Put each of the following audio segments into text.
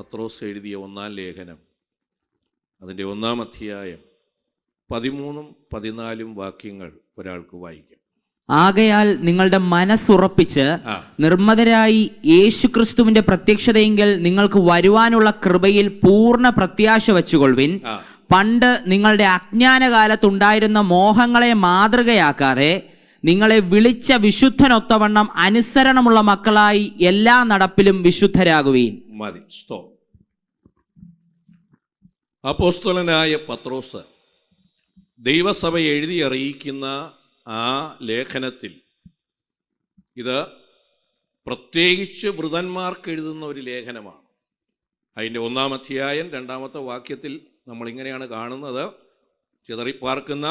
പത്രോസ് എഴുതിയ 1-ാം ലേഖനം, അതിൻ്റെ 1-ാം അധ്യായം 13-14 വാക്യങ്ങൾ ഒരാൾക്ക് വായിക്കാം. ആകയാൽ നിങ്ങളുടെ മനസ്സുറപ്പിച്ച് നിർമ്മതരായി യേശുക്രിസ്തുവിന്റെ പ്രത്യക്ഷതയെങ്കിൽ നിങ്ങൾക്ക് വരുവാനുള്ള കൃപയിൽ പൂർണ്ണ പ്രത്യാശ വച്ചുകൊള്ളുവിൻ. പണ്ട് നിങ്ങളുടെ അജ്ഞാനകാലത്തുണ്ടായിരുന്ന മോഹങ്ങളെ മാതൃകയാക്കാതെ നിങ്ങളെ വിളിച്ച വിശുദ്ധനൊത്തവണ്ണം അനുസരണമുള്ള മക്കളായി എല്ലാ നടപ്പിലും വിശുദ്ധരാകുവീൻ. മതി. അപ്പോസ്തലനായ പത്രോസ് ദൈവസഭ എഴുതി അറിയിക്കുന്ന ആ ലേഖനത്തിൽ ഇത് പ്രത്യേകിച്ച് വൃതന്മാർക്ക് എഴുതുന്ന ഒരു ലേഖനമാണ്. അതിൻ്റെ 1-ാം അധ്യായം 2-ാമത്തെ വാക്യത്തിൽ നമ്മളിങ്ങനെയാണ് കാണുന്നത്: ചിതറിപ്പാർക്കുന്ന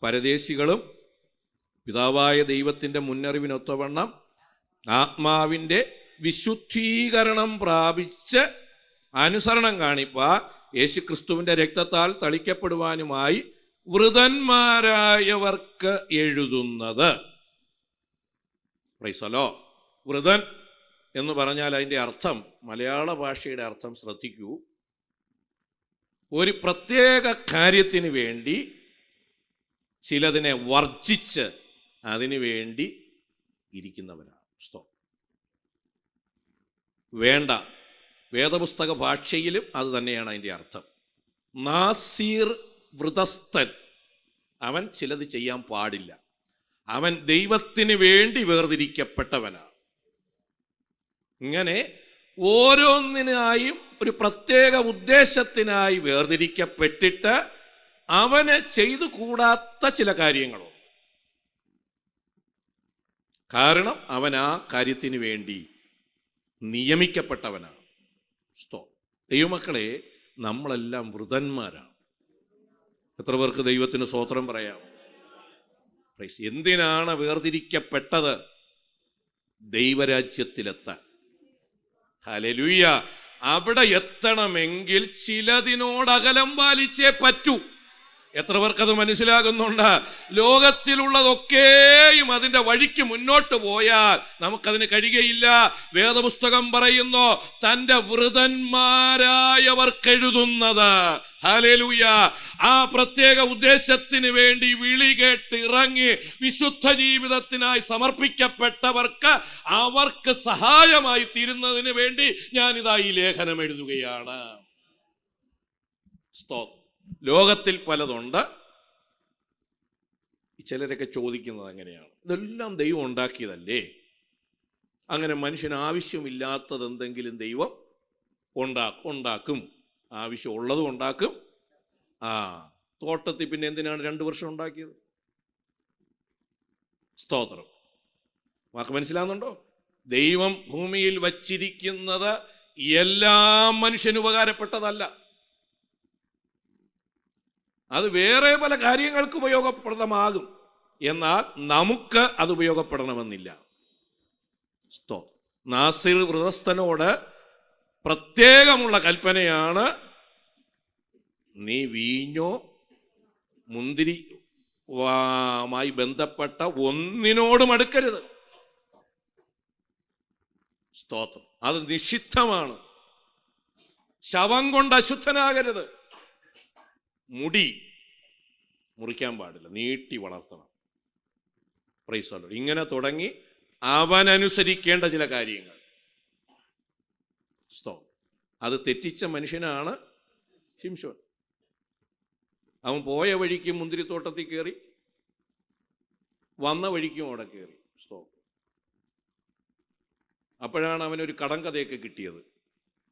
പരദേശികളും പിതാവായ ദൈവത്തിൻ്റെ മുന്നറിവിനൊത്തവണ്ണം ആത്മാവിൻ്റെ വിശുദ്ധീകരണം പ്രാപിച്ച് അനുസരണം കാണിപ്പാൻ യേശുക്രിസ്തുവിൻ്റെ രക്തത്താൽ തളിക്കപ്പെടുവാനുമായി വൃതന്മാരായവർക്ക് എഴുതുന്നത്. പ്രൈസലോ. വൃതൻ എന്ന് പറഞ്ഞാൽ അതിൻ്റെ അർത്ഥം, മലയാള ഭാഷയുടെ അർത്ഥം ശ്രദ്ധിക്കൂ, ഒരു പ്രത്യേക കാര്യത്തിന് വേണ്ടി ചിലതിനെ വർജിച്ച് അതിനു വേണ്ടി ഇരിക്കുന്നവനാണ്. വേണ്ട, വേദപുസ്തക ഭാഷയിലും അത് തന്നെയാണ് അതിൻ്റെ അർത്ഥം. നാസീർ വ്രതസ്ഥൻ, അവൻ ചിലത് ചെയ്യാൻ പാടില്ല, അവൻ ദൈവത്തിന് വേണ്ടി വേർതിരിക്കപ്പെട്ടവനാണ്. ഇങ്ങനെ ഓരോന്നിനായും ഒരു പ്രത്യേക ഉദ്ദേശത്തിനായി വേർതിരിക്കപ്പെട്ടിട്ട് അവന് ചെയ്തു കൂടാത്ത ചില കാര്യങ്ങളുണ്ട്. കാരണം അവൻ ആ കാര്യത്തിന് വേണ്ടി നിയമിക്കപ്പെട്ടവനാണ്. ദൈവമക്കളെ, നമ്മളെല്ലാം വൃതന്മാരാണ്. എത്ര പേർക്ക് ദൈവത്തിന് സ്തോത്രം പറയാം? എന്തിനാണ് വേർതിരിക്കപ്പെട്ടത്? ദൈവരാജ്യത്തിലെത്താൻ. ഹല്ലേലൂയ. അവിടെ എത്തണമെങ്കിൽ ചിലതിനോട് അകലം പാലിച്ചേ പറ്റൂ. എത്ര പേർക്കത് മനസ്സിലാകുന്നുണ്ട്? ലോകത്തിലുള്ളതൊക്കെയും അതിൻ്റെ വഴിക്ക് മുന്നോട്ട് പോയാൽ നമുക്കതിന് കഴിയുകയില്ല. വേദപുസ്തകം പറയുന്നു, തൻ്റെ വൃതന്മാരായവർക്കെഴുതുന്നത്. ഹല്ലേലൂയ. ആ പ്രത്യേക ഉദ്ദേശത്തിന് വേണ്ടി വിളി കേട്ട് ഇറങ്ങി വിശുദ്ധ ജീവിതത്തിനായി സമർപ്പിക്കപ്പെട്ടവർക്ക്, അവർക്ക് സഹായമായി തീരുന്നതിന് വേണ്ടി ഞാനിതാ ഈ ലേഖനം എഴുതുകയാണ്. സ്തോത്രം. ലോകത്തിൽ പലതുണ്ട്. ചിലരൊക്കെ ചോദിക്കുന്നത് അങ്ങനെയാണ്, ഇതെല്ലാം ദൈവം ഉണ്ടാക്കിയതല്ലേ? അങ്ങനെ മനുഷ്യന് ആവശ്യമില്ലാത്തത് എന്തെങ്കിലും ദൈവം ഉണ്ടാക്കും. ആവശ്യമുള്ളതും ഉണ്ടാക്കും. തോട്ടത്തിൽ പിന്നെ എന്തിനാണ് 2 വർഷം ഉണ്ടാക്കിയത്? സ്തോത്രം. വാക്ക് മനസ്സിലാകുന്നുണ്ടോ? ദൈവം ഭൂമിയിൽ വച്ചിരിക്കുന്നത് എല്ലാം മനുഷ്യന് ഉപകാരപ്പെട്ടതല്ല. അത് വേറെ പല കാര്യങ്ങൾക്ക് ഉപയോഗപ്രദമാകും, എന്നാൽ നമുക്ക് അത് ഉപയോഗപ്പെടണമെന്നില്ല. നാസിർ വ്രതസ്ഥനോട് പ്രത്യേകമുള്ള കൽപ്പനയാണ്, നീ വീഞ്ഞോ മുന്തിരിയുമായി ബന്ധപ്പെട്ട ഒന്നിനോടും അടുക്കരുത്. സ്തോത്രം. അത് നിഷിദ്ധമാണ്. ശവം കൊണ്ട് അശുദ്ധനാകരുത്. മുടി മുറിക്കാൻ പാടില്ല, നീട്ടി വളർത്തണം. Price the Lord. ഇങ്ങനെ തുടങ്ങി അവനനുസരിക്കേണ്ട ചില കാര്യങ്ങൾ. അത് തെറ്റിച്ച മനുഷ്യനാണ് ശിംശോൻ. അവൻ പോയ വഴിക്ക് മുന്തിരിത്തോട്ടത്തിൽ കയറി, വന്ന വഴിക്കും അവിടെ കയറി. അപ്പോഴാണ് അവനൊരു കടങ്കഥയൊക്കെ കിട്ടിയത്.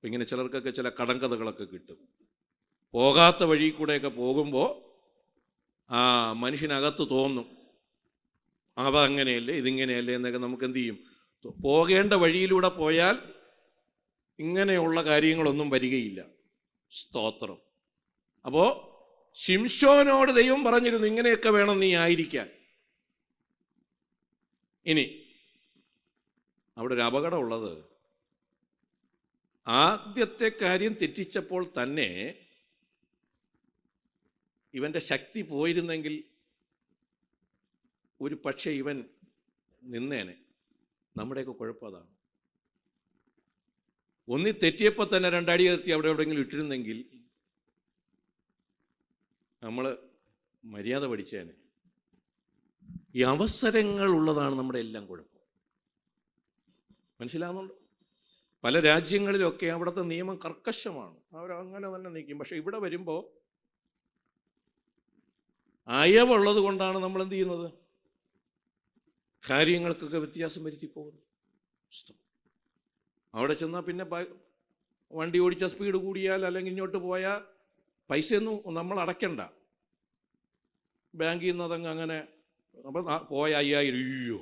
ഇങ്ങനെ ചിലർക്കൊക്കെ ചില കടങ്കഥകളൊക്കെ കിട്ടും. പോകാത്ത വഴി കൂടെയൊക്കെ പോകുമ്പോൾ മനുഷ്യനകത്ത് തോന്നും, അവ അങ്ങനെയല്ലേ ഇതിങ്ങനെയല്ലേ എന്നൊക്കെ. നമുക്ക് എന്ത് ചെയ്യും? പോകേണ്ട വഴിയിലൂടെ പോയാൽ ഇങ്ങനെയുള്ള കാര്യങ്ങളൊന്നും വരികയില്ല. സ്തോത്രം. അപ്പോൾ ശിംശോനോട് ദൈവം പറഞ്ഞിരുന്നു, ഇങ്ങനെയൊക്കെ വേണം നീ ആയിരിക്കാൻ. ഇനി അവിടെ ഒരു അപകടമുള്ളത്, ആദ്യത്തെ കാര്യം തെറ്റിച്ചപ്പോൾ തന്നെ ഇവൻ്റെ ശക്തി പോയിരുന്നെങ്കിൽ ഒരു പക്ഷേ ഇവൻ നിന്നേനെ. നമ്മുടെയൊക്കെ കുഴപ്പം അതാണ്. ഒന്നി തെറ്റിയപ്പോൾ തന്നെ രണ്ടടി നിർത്തി അവിടെ എവിടെയെങ്കിലും ഇട്ടിരുന്നെങ്കിൽ നമ്മൾ മര്യാദ പഠിച്ചേനെ. ഈ അവസരങ്ങൾ ഉള്ളതാണ് നമ്മുടെ എല്ലാം കുഴപ്പം. മനസ്സിലാവുന്നുണ്ട്? പല രാജ്യങ്ങളിലൊക്കെ അവിടുത്തെ നിയമം കർക്കശമാണ്, അവരങ്ങനെ തന്നെ നിൽക്കും. പക്ഷെ ഇവിടെ വരുമ്പോൾ അയവുള്ളത് കൊണ്ടാണ് നമ്മൾ എന്ത് ചെയ്യുന്നത്? കാര്യങ്ങൾക്കൊക്കെ വ്യത്യാസം വരുത്തി പോകുന്നു. അവിടെ ചെന്നാൽ പിന്നെ വണ്ടി ഓടിച്ച സ്പീഡ് കൂടിയാൽ അല്ലെങ്കിൽ ഇങ്ങോട്ട് പോയാൽ പൈസയൊന്നും നമ്മൾ അടയ്ക്കണ്ട. ബാങ്കിൽ നിന്ന് അതങ്ങ് അങ്ങനെ നമ്മൾ പോയ 5000 അയ്യോ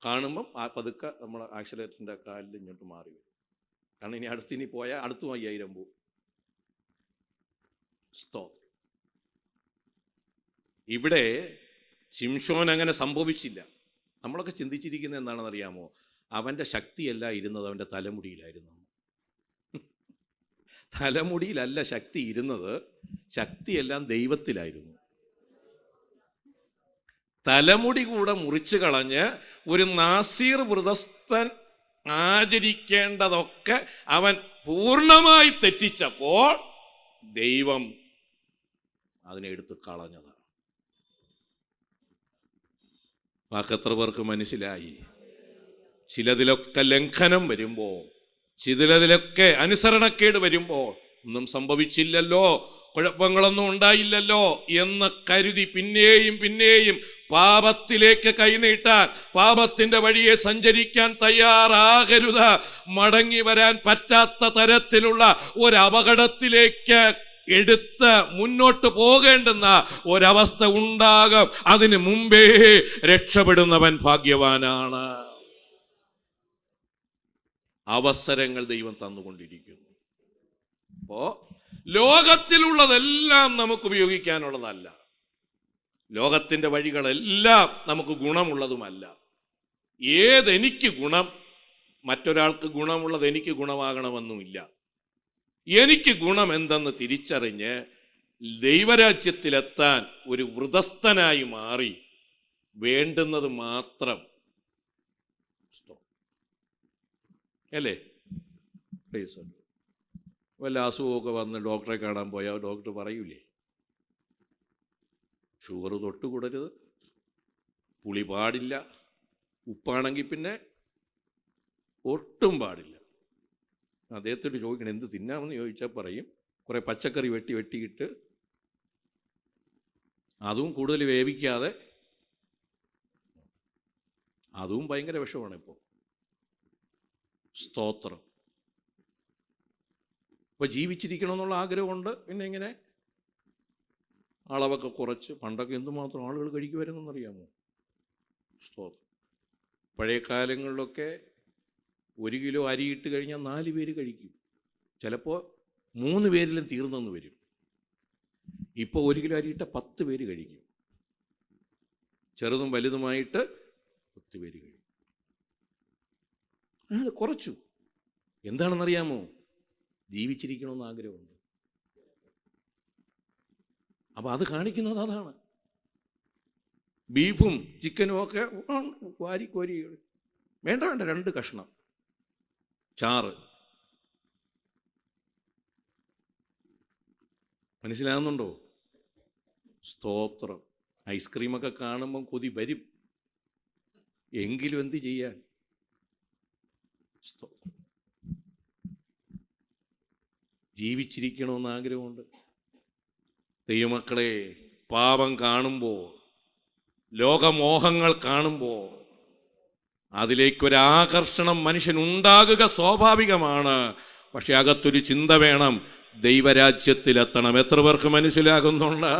കാണുമ്പം പതുക്കെ നമ്മൾ ആക്സിലേറ്ററിൻ്റെ കാലിൽ ഇങ്ങോട്ട് മാറി വരും. കാരണം ഇനി അടുത്തിനി പോയാൽ അടുത്തും 5000 പോകും. ഇവിടെ ശിംശോൻ അങ്ങനെ സംഭവിച്ചില്ല. നമ്മളൊക്കെ ചിന്തിച്ചിരിക്കുന്നത് എന്താണെന്ന് അറിയാമോ? അവൻ്റെ ശക്തിയല്ല ഇരുന്നത്, അവൻ്റെ തലമുടിയിലായിരുന്നു. തലമുടിയിലല്ല ശക്തി ഇരുന്നത്, ശക്തിയെല്ലാം ദൈവത്തിലായിരുന്നു. തലമുടി കൂടെ മുറിച്ചു കളഞ്ഞ് ഒരു നാസീർ വ്രതസ്ഥൻ ആചരിക്കേണ്ടതൊക്കെ അവൻ പൂർണ്ണമായി തെറ്റിച്ചപ്പോൾ ദൈവം അതിനെ എടുത്ത് കളഞ്ഞതാണ്. വാക്കെത്ര പേർക്ക് മനസ്സിലായി? ചിലതിലൊക്കെ ലംഘനം വരുമ്പോൾ, ചിലതിലൊക്കെ അനുസരണക്കേട് വരുമ്പോൾ ഒന്നും സംഭവിച്ചില്ലല്ലോ, കുഴപ്പങ്ങളൊന്നും ഉണ്ടായില്ലല്ലോ എന്ന് കരുതി പിന്നെയും പിന്നെയും പാപത്തിലേക്ക് കൈനീട്ടാൻ, പാപത്തിന്റെ വഴിയെ സഞ്ചരിക്കാൻ തയ്യാറാകരുത്. മടങ്ങി വരാൻ പറ്റാത്ത തരത്തിലുള്ള ഒരു അപകടത്തിലേക്ക് എടുത്ത് മുന്നോട്ട് പോകേണ്ടുന്ന ഒരവസ്ഥ ഉണ്ടാകും. അതിന് മുമ്പേ രക്ഷപ്പെടുന്നവൻ ഭാഗ്യവാനാണ്. അവസരങ്ങൾ ദൈവം തന്നുകൊണ്ടിരിക്കുന്നു. അപ്പോ ലോകത്തിലുള്ളതെല്ലാം നമുക്ക് ഉപയോഗിക്കാനുള്ളതല്ല, ലോകത്തിൻ്റെ വഴികളെല്ലാം നമുക്ക് ഗുണമുള്ളതുമല്ല. ഏതെനിക്ക് ഗുണം മറ്റൊരാൾക്ക് ഗുണമുള്ളത് എനിക്ക് ഗുണമാകണമെന്നുമില്ല. എനിക്ക് ഗുണം എന്തെന്ന് തിരിച്ചറിഞ്ഞ് ദൈവരാജ്യത്തിലെത്താൻ ഒരു വ്രതസ്ഥനായി മാറി വേണ്ടുന്നത് മാത്രം അല്ലേ? വല്ല അസുഖമൊക്കെ വന്ന് ഡോക്ടറെ കാണാൻ പോയാൽ ഡോക്ടർ പറയൂലേ, ഷുഗർ തൊട്ടുകൂടരുത്, പുളി പാടില്ല, ഉപ്പാണെങ്കിൽ പിന്നെ ഒട്ടും പാടില്ല. അദ്ദേഹത്തോട് ചോദിക്കണം എന്ത് തിന്നാമെന്ന് ചോദിച്ചാൽ പറയും കുറേ പച്ചക്കറി വെട്ടിയിട്ട് അതും കൂടുതൽ വേവിക്കാതെ, അതും ഭയങ്കര വിഷമാണ് ഇപ്പോൾ. സ്തോത്രം. ഇപ്പോൾ ജീവിച്ചിരിക്കണമെന്നുള്ള ആഗ്രഹമുണ്ട്. പിന്നെ ഇങ്ങനെ അളവൊക്കെ കുറച്ച്, പണ്ടൊക്കെ എന്തുമാത്രം ആളുകൾ കഴിക്കുമായിരുന്നെന്നറിയാമോ? സ്തോത്രം. പഴയ കാലങ്ങളിലൊക്കെ 1 കിലോ അരിയിട്ട് കഴിഞ്ഞാൽ 4 പേര് കഴിക്കും, ചിലപ്പോൾ 3 പേരിലും തീർന്നെന്ന് വരും. ഇപ്പോൾ 1 കിലോ അരിയിട്ട 10 പേര് കഴിക്കും, ചെറുതും വലുതുമായിട്ട് 10 പേര് കഴിക്കും. കുറച്ചു. എന്താണെന്നറിയാമോ? ജീവിച്ചിരിക്കണമെന്ന് ആഗ്രഹമുണ്ട്. അപ്പം അത് കാണിക്കുന്നത് അതാണ്. ബീഫും ചിക്കനും ഒക്കെ കോരി വേണ്ട 2 കഷ്ണം ചാറ്. മനസ്സിലാകുന്നുണ്ടോ? സ്തോത്രം. ഐസ്ക്രീമൊക്കെ കാണുമ്പം കൊതി വരും, എങ്കിലും എന്ത് ചെയ്യാൻ? ജീവിച്ചിരിക്കണമെന്ന് ആഗ്രഹമുണ്ട്. ദൈവമക്കളെ, പാപം കാണുമ്പോൾ, ലോകമോഹങ്ങൾ കാണുമ്പോൾ അതിലേക്കൊരാകർഷണം മനുഷ്യനുണ്ടാകുക സ്വാഭാവികമാണ്. പക്ഷെ അകത്തൊരു ചിന്ത വേണം, ദൈവരാജ്യത്തിലെത്തണം. എത്ര പേർക്ക് മനസ്സിലാകുന്നുണ്ട്?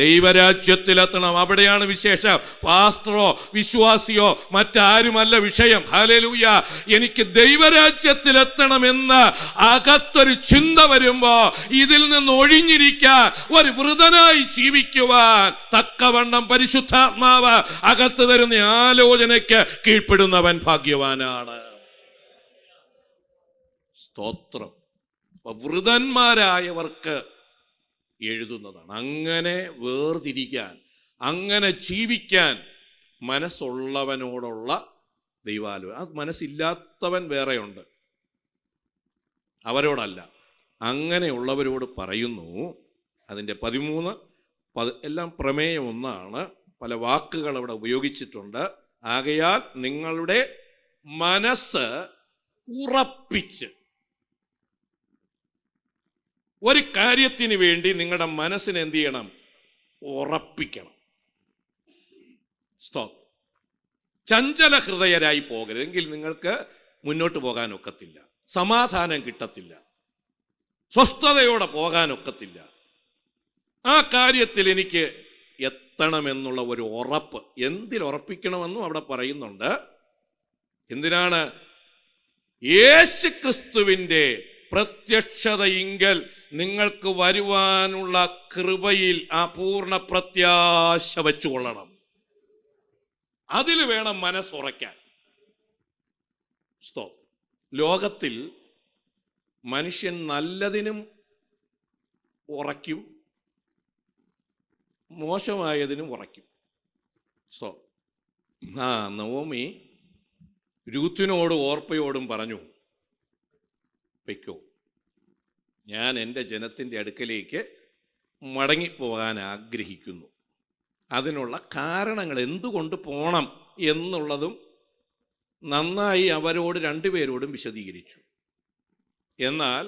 ദൈവരാജ്യത്തിലെത്തണം. അവിടെയാണ് വിശേഷം. പാസ്റ്ററോ വിശ്വാസിയോ മറ്റാരുമല്ല വിഷയം. ഹല്ലേലൂയ. എനിക്ക് ദൈവരാജ്യത്തിലെത്തണമെന്ന് അകത്തൊരു ചിന്ത വരുമ്പോ ഇതിൽ നിന്ന് ഒഴിഞ്ഞിരിക്കാൻ, ഒരു വൃതനായി ജീവിക്കുവാൻ തക്കവണ്ണം പരിശുദ്ധാത്മാവ് അകത്ത് തരുന്ന ആലോചനയ്ക്ക് കീഴ്പ്പെടുന്നവൻ ഭാഗ്യവാനാണ്. സ്തോത്രം. വൃതന്മാരായവർക്ക് എഴുതുന്നതാണ്. അങ്ങനെ വേർതിരിക്കാൻ, അങ്ങനെ ജീവിക്കാൻ മനസ്സുള്ളവനോടുള്ള ദൈവാലോചന. അത് മനസ്സില്ലാത്തവൻ വേറെയുണ്ട്. അവരോടല്ല. അങ്ങനെയുള്ളവരോട് പറയുന്നു. അതിൻ്റെ 13 എല്ലാം പ്രമേയം ഒന്നാണ്, പല വാക്കുകൾ അവിടെ ഉപയോഗിച്ചിട്ടുണ്ട്. ആകയാൽ നിങ്ങളുടെ മനസ്സ് ഉറപ്പിച്ച്, ഒരു കാര്യത്തിന് വേണ്ടി നിങ്ങളുടെ മനസ്സിനെ എന്ത് ചെയ്യണം? ഉറപ്പിക്കണം. ചഞ്ചല ഹൃദയരായി പോകരുത്. എങ്കിൽ നിങ്ങൾക്ക് മുന്നോട്ട് പോകാനൊക്കത്തില്ല, സമാധാനം കിട്ടത്തില്ല, സ്വസ്ഥതയോടെ പോകാനൊക്കത്തില്ല. ആ കാര്യത്തിൽ എനിക്ക് എത്തണമെന്നുള്ള ഒരു ഉറപ്പ്. എന്തിൽ ഉറപ്പിക്കണമെന്നും അവിടെ പറയുന്നുണ്ട്. എന്തിനാണ്? യേശുക്രിസ്തുവിൻ്റെ പ്രത്യക്ഷതയിങ്കൽ നിങ്ങൾക്ക് വരുവാനുള്ള കൃപയിൽ ആ പൂർണ്ണ പ്രത്യാശ വെച്ചുകൊള്ളണം. അതിൽ വേണം മനസ്സുറയ്ക്കാൻ. ലോകത്തിൽ മനുഷ്യൻ നല്ലതിനും ഉറയ്ക്കും, മോശമായതിനും ഉറയ്ക്കും. നവോമി രൂത്തിനോടും ഓർപ്പയോടും പറഞ്ഞു, പൊയ്ക്കോ, ഞാൻ എൻ്റെ ജനത്തിൻ്റെ അടുക്കലേക്ക് മടങ്ങിപ്പോകാൻ ആഗ്രഹിക്കുന്നു. അതിനുള്ള കാരണങ്ങൾ എന്തുകൊണ്ട് പോകണം എന്നുള്ളതും നന്നായി അവരോട് രണ്ടുപേരോടും വിശദീകരിച്ചു. എന്നാൽ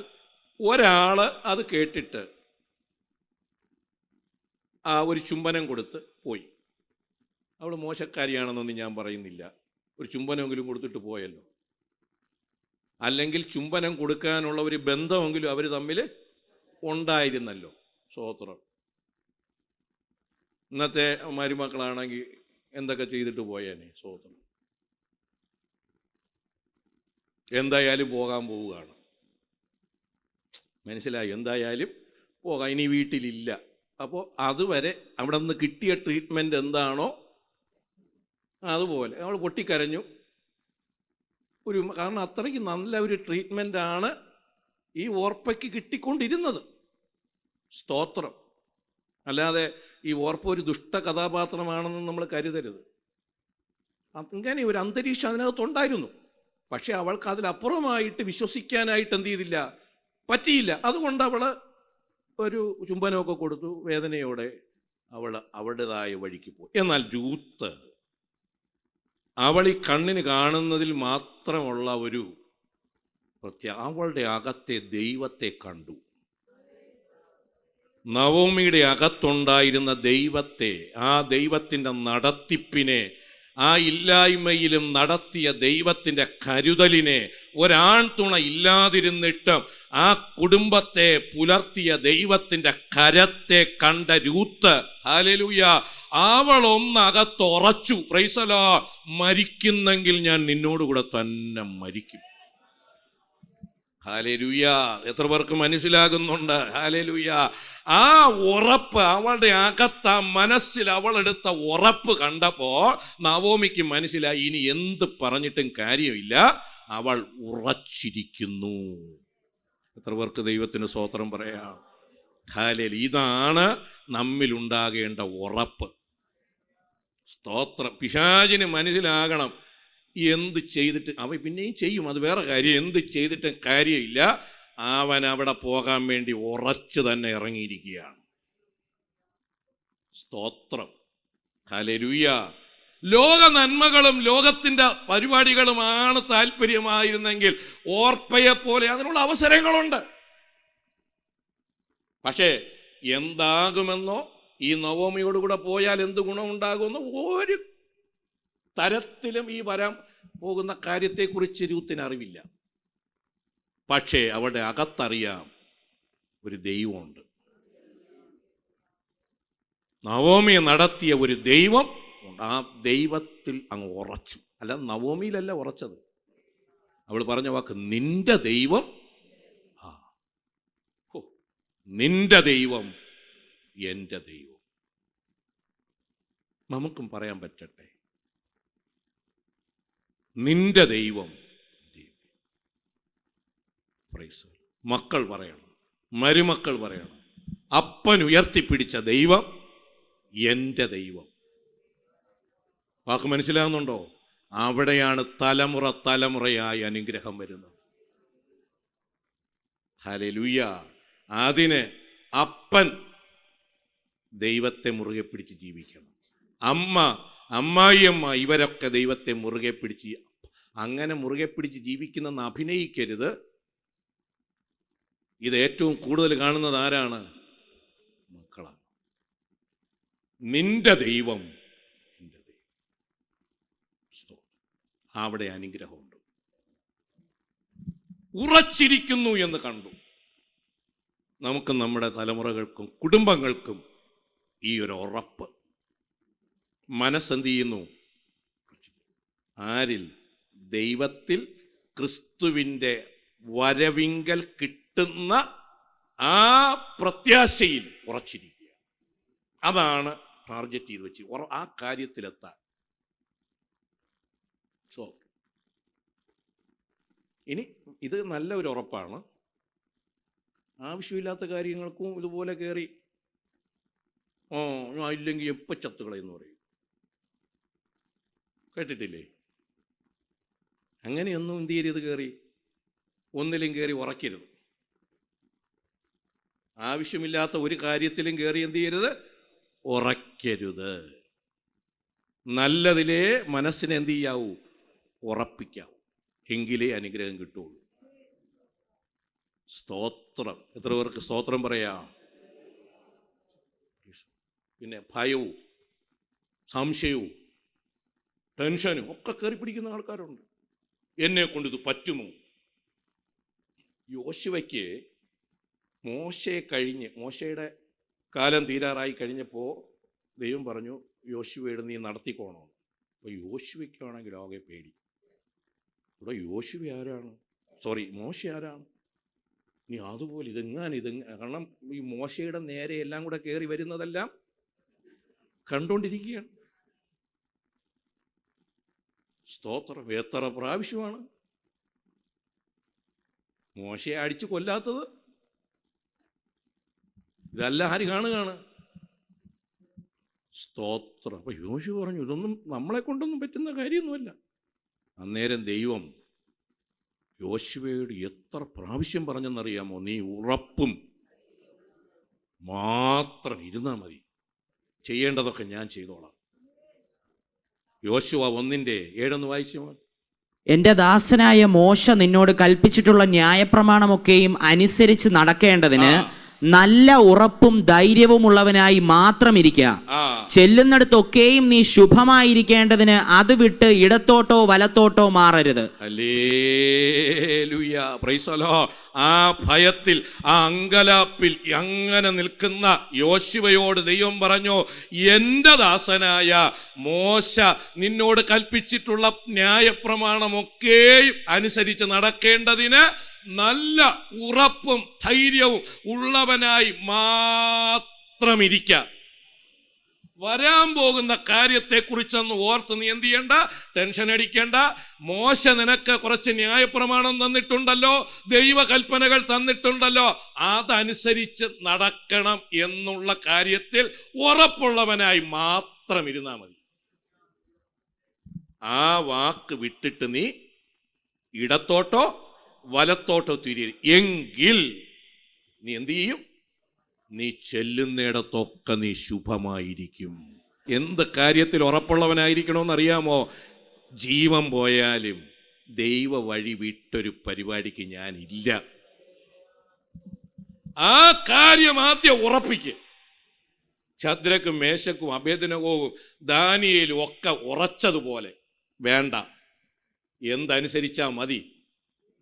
ഒരാൾ അത് കേട്ടിട്ട് ആ ഒരു ചുംബനം കൊടുത്ത് പോയി. അവൾ മോശക്കാരിയാണെന്നൊന്നും ഞാൻ പറയുന്നില്ല. ഒരു ചുംബനമെങ്കിലും കൊടുത്തിട്ട് പോയല്ലോ. അല്ലെങ്കിൽ ചുംബനം കൊടുക്കാനുള്ള ഒരു ബന്ധമെങ്കിലും അവർ തമ്മിൽ ഉണ്ടായിരുന്നല്ലോ. സ്തോത്രം. ഇന്നത്തെ മരുമക്കളാണെങ്കിൽ എന്തൊക്കെ ചെയ്തിട്ട് പോയേനെ. സ്തോത്രം. എന്തായാലും പോകാൻ പോവുകയാണ്. മനസ്സിലായി? എന്തായാലും പോകാം, ഇനി വീട്ടിലില്ല. അപ്പോൾ അതുവരെ അവിടെ നിന്ന് കിട്ടിയ ട്രീറ്റ്മെൻറ്റ് എന്താണോ അതുപോലെ അവൾ പൊട്ടിക്കരഞ്ഞു. കാരണം അത്രയ്ക്ക് നല്ല ഒരു ട്രീറ്റ്മെൻറ്റാണ് ഈ ഓർപ്പയ്ക്ക് കിട്ടിക്കൊണ്ടിരുന്നത്. സ്തോത്രം. അല്ലാതെ ഈ ഓർപ്പ ഒരു ദുഷ്ട കഥാപാത്രമാണെന്ന് നമ്മൾ കരുതരുത്. അങ്ങനെ ഒരു അന്തരീക്ഷം അതിനകത്തുണ്ടായിരുന്നു. പക്ഷെ അവൾക്ക് അതിലപ്പുറമായിട്ട് വിശ്വസിക്കാനായിട്ട് എന്ത് ചെയ്തില്ല? പറ്റിയില്ല. അതുകൊണ്ട് അവൾ ഒരു ചുംബനമൊക്കെ കൊടുത്തു. വേദനയോടെ അവൾ അവളുടേതായ വഴിക്ക് പോയി. എന്നാൽ രൂത്ത്, അവൾ ഈ കണ്ണിന് കാണുന്നതിൽ മാത്രമുള്ള ഒരു അവളുടെ അകത്തെ ദൈവത്തെ കണ്ടു. നവോമിയുടെ അകത്തുണ്ടായിരുന്ന ദൈവത്തെ, ആ ദൈവത്തിൻ്റെ നടത്തിപ്പിനെ, ആ ഇല്ലായ്മയിലും നടത്തിയ ദൈവത്തിൻ്റെ കരുതലിനെ, ഒരാൺ തുണ ഇല്ലാതിരുന്നിട്ടും ആ കുടുംബത്തെ പുലർത്തിയ ദൈവത്തിൻ്റെ കരത്തെ കണ്ട രൂത്ത്, ഹല്ലേലൂയ, അവളൊന്നകത്തുറച്ചു. Praise the Lord. മരിക്കുന്നെങ്കിൽ ഞാൻ നിന്നോടുകൂടെ തന്നെ മരിക്കും. ഹല്ലേലൂയ. എത്ര പേർക്ക് മനസ്സിലാകുന്നുണ്ട്? ഹല്ലേലൂയ. ആ ഉറപ്പ് അവളുടെ അകത്ത്, ആ മനസ്സിൽ അവളെടുത്ത ഉറപ്പ് കണ്ടപ്പോൾ നവോമിക്ക് മനസ്സിലായി, ഇനി എന്ത് പറഞ്ഞിട്ടും കാര്യമില്ല, അവൾ ഉറച്ചിരിക്കുന്നു. എത്ര പേർക്ക് ദൈവത്തിന് സ്തോത്രം പറയാം? ഹല്ലേലൂയ. ഇതാണ് നമ്മിലുണ്ടാകേണ്ട ഉറപ്പ്. സ്തോത്രം. പിശാചിന് മനസ്സിലാകണം, എന്ത് ചെയ്തിട്ട് അവൻ പിന്നെയും ചെയ്യും, അത് വേറെ കാര്യം. എന്ത് ചെയ്തിട്ടും കാര്യമില്ല, അവൻ അവിടെ പോകാൻ വേണ്ടി ഉറച്ചു തന്നെ ഇറങ്ങിയിരിക്കുകയാണ്. സ്തോത്രം. ഹല്ലേലൂയ. ലോക നന്മകളും ലോകത്തിൻ്റെ പരിപാടികളുമാണ് താല്പര്യമായിരുന്നെങ്കിൽ ഓർപ്പയെ പോലെ അതിനുള്ള അവസരങ്ങളുണ്ട്. പക്ഷേ എന്താകുമെന്നോ, ഈ നവോമിയോടുകൂടെ പോയാൽ എന്ത് ഗുണമുണ്ടാകുമെന്നോ ഒരു തരത്തിലും ഈ വരാൻ പോകുന്ന കാര്യത്തെക്കുറിച്ച് രൂത്തിന് അറിവില്ല. പക്ഷേ അവളുടെ അകത്തറിയാം, ഒരു ദൈവമുണ്ട്. നവോമി നടത്തിയ ഒരു ദൈവം ഉണ്ട്. ആ ദൈവത്തിൽ അങ്ങ് ഉറച്ചു. അല്ല, നവോമിയിലല്ല ഉറച്ചത്. അവൾ പറഞ്ഞ വാക്ക് നിന്റെ ദൈവം, നിന്റെ ദൈവം എൻ്റെ ദൈവം. നമുക്കും പറയാൻ പറ്റട്ടെ, നിന്റെ ദൈവം. മക്കൾ പറയണം, മരുമക്കൾ പറയണം, അപ്പൻ ഉയർത്തിപ്പിടിച്ച ദൈവം എൻ്റെ ദൈവം. വാക്ക് മനസ്സിലാകുന്നുണ്ടോ? അവിടെയാണ് തലമുറ തലമുറയായി അനുഗ്രഹം വരുന്നത്. ഹല്ലേലൂയ. അതിന് അപ്പൻ ദൈവത്തെ മുറുകെ പിടിച്ച് ജീവിക്കണം. അമ്മായിയമ്മ ഇവരൊക്കെ ദൈവത്തെ മുറുകെ പിടിച്ച്, അങ്ങനെ മുറുകെ പിടിച്ച് ജീവിക്കുന്നെന്ന് അഭിനയിക്കരുത്. ഇത് ഏറ്റവും കൂടുതൽ കാണുന്നത് ആരാണ്? മക്കളാണ്. നിന്റെ ദൈവം അവിടെ അനുഗ്രഹമുണ്ട്. ഉറച്ചിരിക്കുന്നു എന്ന് കണ്ടു. നമുക്ക് നമ്മുടെ തലമുറകൾക്കും കുടുംബങ്ങൾക്കും ഈ ഒരു ഉറപ്പ്. മനസ്സെന്ത് ചെയ്യുന്നു? ആരിൽ? ദൈവത്തിൽ, ക്രിസ്തുവിൻ്റെ വരവിങ്കൽ കിട്ടുന്ന ആ പ്രത്യാശയിൽ ഉറച്ചിരിക്കുക. അതാണ് ടാർഗറ്റ് ചെയ്ത് വെച്ച് ആ കാര്യത്തിലെത്താൻ. ഇനി ഇത് നല്ല ഒരു ഉറപ്പാണ്. ആവശ്യമില്ലാത്ത കാര്യങ്ങൾക്കും ഇതുപോലെ കയറി ഇല്ലെങ്കിൽ എപ്പോൾ ചത്തുകളെന്ന് പറയും. കേട്ടിട്ടില്ലേ? അങ്ങനെയൊന്നും എന്ത് ചെയ്യരുത്, കയറി ഒന്നിലും കയറി ഉറക്കരുത്. ആവശ്യമില്ലാത്ത ഒരു കാര്യത്തിലും കയറി എന്ത് ചെയ്യരുത്, ഉറക്കരുത്. നല്ലതിലേ മനസ്സിനെ എന്ത് ചെയ്യാവൂ, ഉറപ്പിക്കാവൂ. എങ്കിലേ അനുഗ്രഹം കിട്ടുള്ളൂ. സ്തോത്രം. എത്ര പേർക്ക് സ്തോത്രം പറയാം? പിന്നെ ഭയവും സംശയവും ടെൻഷനും ഒക്കെ കയറി പിടിക്കുന്ന ആൾക്കാരുണ്ട്. എന്നെ കൊണ്ട് ഇത് പറ്റുമോ? യോശുവയ്ക്ക് മോശയുടെ കാലം തീരാറായി കഴിഞ്ഞപ്പോൾ ദൈവം പറഞ്ഞു, യോശുവയുടെ നീ നടത്തിക്കോണോ. അപ്പോൾ യോശുവയ്ക്കാണെങ്കിൽ ആകെ പേടി. ഇവിടെ യോശുവ ആരാണ്? മോശ ആരാണ്? ഇനി അതുപോലെ ഇതെങ്ങനെ കാരണം ഈ മോശയുടെ നേരെ എല്ലാം കൂടെ കയറി വരുന്നതെല്ലാം കണ്ടുകൊണ്ടിരിക്കുകയാണ്. സ്തോത്രം. എത്ര പ്രാവശ്യമാണ് മോശയെ അടിച്ചു കൊല്ലാത്തത്? ഇതെല്ലാം ആര് കാണുകയാണ്? സ്തോത്രം. അപ്പൊ യോശുവ പറഞ്ഞു, ഇതൊന്നും നമ്മളെ കൊണ്ടൊന്നും പറ്റുന്ന കാര്യമൊന്നുമല്ല. അന്നേരം ദൈവം യോശുവയോട് എത്ര പ്രാവശ്യം പറഞ്ഞെന്നറിയാമോ? നീ ഉറപ്പും മാത്രം ഇരുന്നാൽ മതി, ചെയ്യേണ്ടതൊക്കെ ഞാൻ ചെയ്തോളാം. യോശുവ 1:7 വായിച്ചു. എന്റെ ദാസനായ മോശ നിന്നോട് കൽപ്പിച്ചിട്ടുള്ള ന്യായപ്രമാണമൊക്കെയും അനുസരിച്ച് നടക്കേണ്ടതിന് നല്ല ഉറപ്പും ധൈര്യവും ഉള്ളവനായി മാത്രം ഇരിക്കുക. ചെല്ലുന്നിടത്തൊക്കെയും നീ ശുഭമായിരിക്കേണ്ടതിന് അത് വിട്ട് ഇടത്തോട്ടോ വലത്തോട്ടോ മാറരുത്. ഹല്ലേലൂയ. Price the Lord. ആ ഭയത്തിൽ, ആ അങ്കലാപ്പിൽ അങ്ങനെ നിൽക്കുന്ന യോശുവയോട് ദൈവം പറഞ്ഞു, എൻ്റെ ദാസനായ മോശ നിന്നോട് കൽപ്പിച്ചിട്ടുള്ള ന്യായപ്രമാണമൊക്കെയും അനുസരിച്ച് നടക്കേണ്ടതിന് നല്ല ഉറപ്പും ധൈര്യവും ഉള്ളവനായി മാത്രം ഇരിക്കുക. വരാൻ പോകുന്ന കാര്യത്തെക്കുറിച്ചൊന്ന് ഓർത്ത് നീ എന്ത് ചെയ്യണ്ട, ടെൻഷൻ അടിക്കേണ്ട. മോശ നിനക്ക് കുറച്ച് ന്യായപ്രമാണം തന്നിട്ടുണ്ടല്ലോ, ദൈവകൽപ്പനകൾ തന്നിട്ടുണ്ടല്ലോ, അതനുസരിച്ച് നടക്കണം എന്നുള്ള കാര്യത്തിൽ ഉറപ്പുള്ളവനായി മാത്രം ഇരുന്നാൽ മതി. ആ വാക്ക് വിട്ടിട്ട് നീ ഇടത്തോട്ടോ വലത്തോട്ടോ തിരിയരുത്. എങ്കിൽ നീ എന്ത് ചെയ്യും? നീ ചെല്ലുന്നിടത്തൊക്കെ നീ ശുഭമായിരിക്കും. എന്ത് കാര്യത്തിൽ ഉറപ്പുള്ളവനായിരിക്കണമെന്നറിയാമോ? ജീവൻ പോയാലും ദൈവ വഴി വിട്ടൊരു പരിപാടിക്ക് ഞാനില്ല. ആ കാര്യം ആദ്യം ഉറപ്പിക്ക്. ശദ്രക്കും മേശക്കും അബേദ്നെഗോവും ദാനിയേലും ഒക്കെ ഉറച്ചതുപോലെ വേണ്ട. എന്തനുസരിച്ചാ മതി?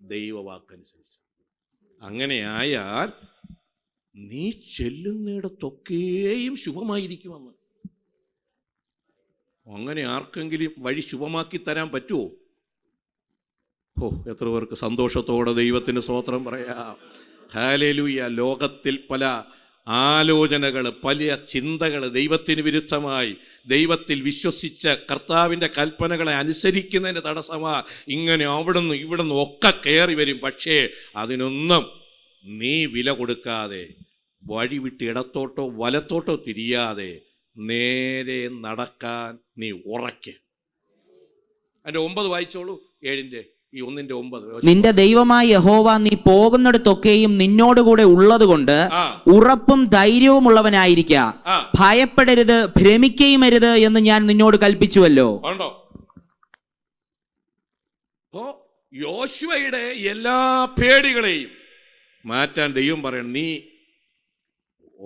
ദൈവവാക്കനുസരിച്ച്. അങ്ങനെ ആയാൽ നീ ചെല്ലുന്നിടത്തൊക്കെയും ശുഭമായിരിക്കുമെന്ന്. അങ്ങനെ ആർക്കെങ്കിലും വഴി ശുഭമാക്കി തരാൻ പറ്റുമോ? എത്ര പേർക്ക് സന്തോഷത്തോടെ ദൈവത്തിന് സ്തോത്രം പറയാം. ഹല്ലേലൂയ. ലോകത്തിൽ പല ആലോചനകൾ, പല ചിന്തകൾ ദൈവത്തിന് വിരുദ്ധമായി, ദൈവത്തിൽ വിശ്വസിച്ച കർത്താവിൻ്റെ കൽപ്പനകളെ അനുസരിക്കുന്നതിന് തടസ്സമാണ് ഇങ്ങനെ അവിടുന്ന് ഇവിടുന്ന് ഒക്കെ കയറി വരും. പക്ഷേ അതിനൊന്നും നീ വില കൊടുക്കാതെ, വഴി വിട്ട് ഇടത്തോട്ടോ വലത്തോട്ടോ തിരിയാതെ നേരെ നടക്കാൻ നീ ഉറയ്ക്ക്. അതിൻ്റെ 9 വായിച്ചോളൂ. 7 ഈ 1:9. നിന്റെ ദൈവമായ യഹോവ നീ പോകുന്നിടത്തൊക്കെയും നിന്നോടുകൂടെ ഉള്ളതുകൊണ്ട് ആ. ഉറപ്പും ധൈര്യവും ഉള്ളവനായിരിക്ക. ആ. ഭയപ്പെടരുത്, ഭ്രമിക്കുകയും അരുത് എന്ന് ഞാൻ നിന്നോട് കൽപ്പിച്ചുവല്ലോ. ഉണ്ടോ? അപ്പോ യോശുവയുടെ എല്ലാ പേടികളെയും മാറ്റാൻ ദൈവം പറയണം, നീ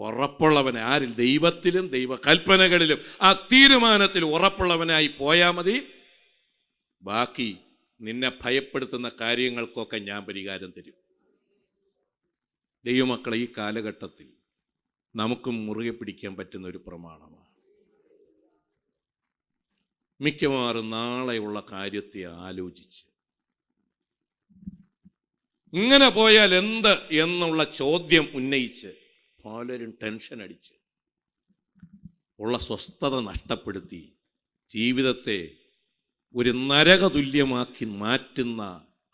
ഉറപ്പുള്ളവനെ, ആരിൽ? ദൈവത്തിലും ദൈവ കൽപ്പനകളിലും ആ തീരുമാനത്തിൽ ഉറപ്പുള്ളവനായി പോയാൽ മതി. ബാക്കി നിന്നെ ഭയപ്പെടുത്തുന്ന കാര്യങ്ങൾക്കൊക്കെ ഞാൻ പരിഹാരം തരും. ദൈവമക്കളെ, ഈ കാലഘട്ടത്തിൽ നമുക്കും മുറുകെ പിടിക്കാൻ പറ്റുന്ന ഒരു പ്രമാണമാണ്. മിക്കവാറും നാളെയുള്ള കാര്യത്തെ ആലോചിച്ച് ഇങ്ങനെ പോയാൽ എന്ത് എന്നുള്ള ചോദ്യം ഉന്നയിച്ച് പലരും ടെൻഷൻ അടിച്ച് ഉള്ള സ്വസ്ഥത നഷ്ടപ്പെടുത്തി ജീവിതത്തെ ഒരു നരകതുല്യമാക്കി മാറ്റുന്ന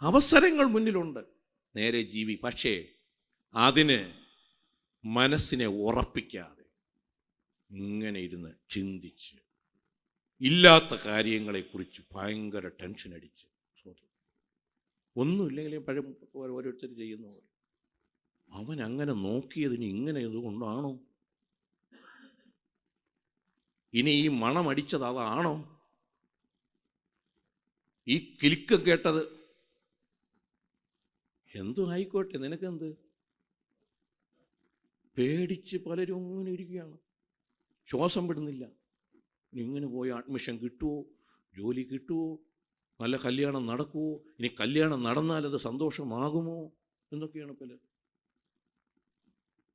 അവസരങ്ങൾ മുന്നിലുണ്ട്. നേരെ പക്ഷേ അതിന് മനസ്സിനെ ഉറപ്പിക്കാതെ ഇങ്ങനെ ഇരുന്ന് ചിന്തിച്ച് ഇല്ലാത്ത കാര്യങ്ങളെക്കുറിച്ച് ഭയങ്കര ടെൻഷൻ അടിച്ച് ഒന്നുമില്ലെങ്കിലും പഴം ഓരോരുത്തർ ചെയ്യുന്ന പോലെ അവൻ അങ്ങനെ നോക്കിയതിന് ഇങ്ങനെ ഇതുകൊണ്ടാണോ? ഇനി ഈ മണമടിച്ചത് അതാണോ? ഈ കിലുക്കം കേട്ടത് എന്തു ആയിക്കോട്ടെ, നിനക്കെന്ത്? പേടിച്ച് പലരും ഇങ്ങനെ ഇരിക്കുകയാണ്, ശ്വാസം വിടുന്നില്ല. ഇങ്ങനെ പോയി അഡ്മിഷൻ കിട്ടുമോ, ജോലി കിട്ടുമോ, നല്ല കല്യാണം നടക്കുമോ, ഇനി കല്യാണം നടന്നാലത് സന്തോഷമാകുമോ എന്നൊക്കെയാണ് പലരും.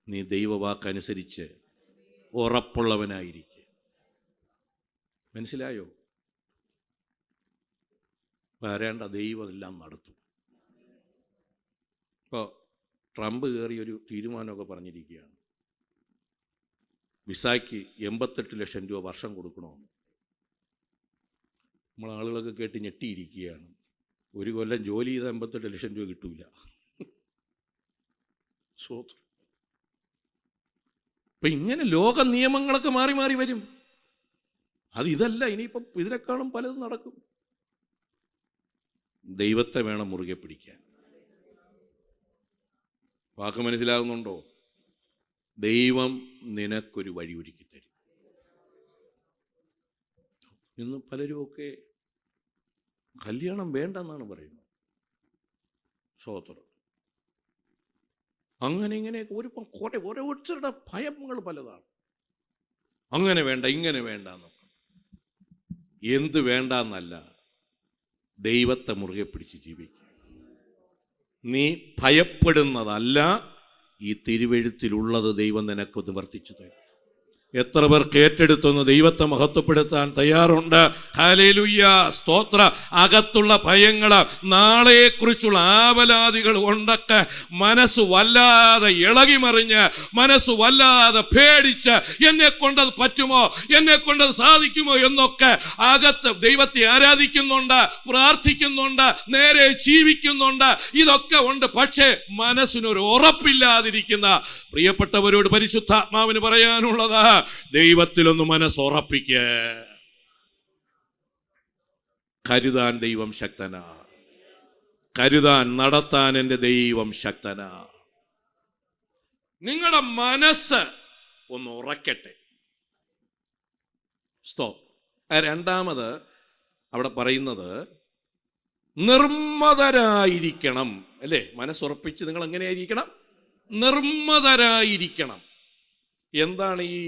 നീ ദൈവവാക്കനുസരിച്ച് ഉറപ്പുള്ളവനായിരിക്കും. മനസ്സിലായോ? വരേണ്ട ദൈവം എല്ലാം നടത്തും. ഇപ്പോൾ ട്രംപ് കയറിയൊരു തീരുമാനമൊക്കെ പറഞ്ഞിരിക്കുകയാണ്, വിസയ്ക്ക് 88 ലക്ഷം രൂപ വർഷം കൊടുക്കണമെന്ന്. നമ്മളാളുകളൊക്കെ കേട്ട് ഞെട്ടിയിരിക്കുകയാണ്. ഒരു കൊല്ലം ജോലി ചെയ്താൽ 88 ലക്ഷം രൂപ കിട്ടൂല. അപ്പം ഇങ്ങനെ ലോക നിയമങ്ങളൊക്കെ മാറി മാറി വരും. ഇതല്ല, ഇനിയിപ്പം ഇതിനേക്കാളും പലതും നടക്കും. ദൈവത്തെ വേണം മുറുകെ പിടിക്കാൻ. വാക്ക് മനസ്സിലാകുന്നുണ്ടോ? ദൈവം നിനക്കൊരു വഴി ഒരുക്കി തരും. ഇന്ന് പലരുമൊക്കെ കല്യാണം വേണ്ടെന്നാണ് പറയുന്നത്. സ്വതന്ത്രം അങ്ങനെ ഇങ്ങനെയൊക്കെ ഓരോരുത്തരുടെ ഭയങ്ങൾ പലതാണ്. അങ്ങനെ വേണ്ട, ഇങ്ങനെ വേണ്ട എന്നൊക്കെ. എന്ത് വേണ്ട എന്നല്ല, ദൈവത്തെ മുറുകെ പിടിച്ച് ജീവിക്കുക. നീ ഭയപ്പെടുന്നതല്ല, ഈ തിരുവെഴുത്തിലുള്ളത് ദൈവം നിനക്ക് നിവർത്തിച്ചു തരും. എത്ര പേർ ഏറ്റെടുത്തൊന്ന് ദൈവത്തെ മഹത്വപ്പെടുത്താൻ തയ്യാറുണ്ട്? ഹല്ലേലൂയ, സ്തോത്ര. അകത്തുള്ള ഭയങ്ങൾ, നാളെക്കുറിച്ചുള്ള ആവലാതികൾ കൊണ്ടൊക്കെ മനസ്സ് വല്ലാതെ ഇളകി മറിഞ്ഞ്, മനസ്സ് വല്ലാതെ പേടിച്ച്, എന്നെ കൊണ്ടത് പറ്റുമോ, എന്നെ കൊണ്ടത് സാധിക്കുമോ എന്നൊക്കെ അകത്ത് ദൈവത്തെ ആരാധിക്കുന്നുണ്ട്, പ്രാർത്ഥിക്കുന്നുണ്ട്, നേരെ ജീവിക്കുന്നുണ്ട്, ഇതൊക്കെ ഉണ്ട്. പക്ഷേ മനസ്സിനൊരു ഉറപ്പില്ലാതിരിക്കുന്ന പ്രിയപ്പെട്ടവരോട് പരിശുദ്ധാത്മാവിന് പറയാനുള്ളത്, ദൈവത്തിലൊന്ന് മനസ്സുറപ്പിക്ക. കരുതാൻ ദൈവം ശക്തനാ, കരുതാൻ നടത്താൻ എൻ്റെ ദൈവം ശക്തനാ. നിങ്ങളുടെ മനസ്സ് ഒന്ന് ഉറക്കട്ടെ. രണ്ടാമത് അവിടെ പറയുന്നത് നിർമ്മതരായിരിക്കണം, അല്ലേ? മനസ്സുറപ്പിച്ച് നിങ്ങൾ എങ്ങനെയായിരിക്കണം? നിർമ്മതരായിരിക്കണം. എന്താണ് ഈ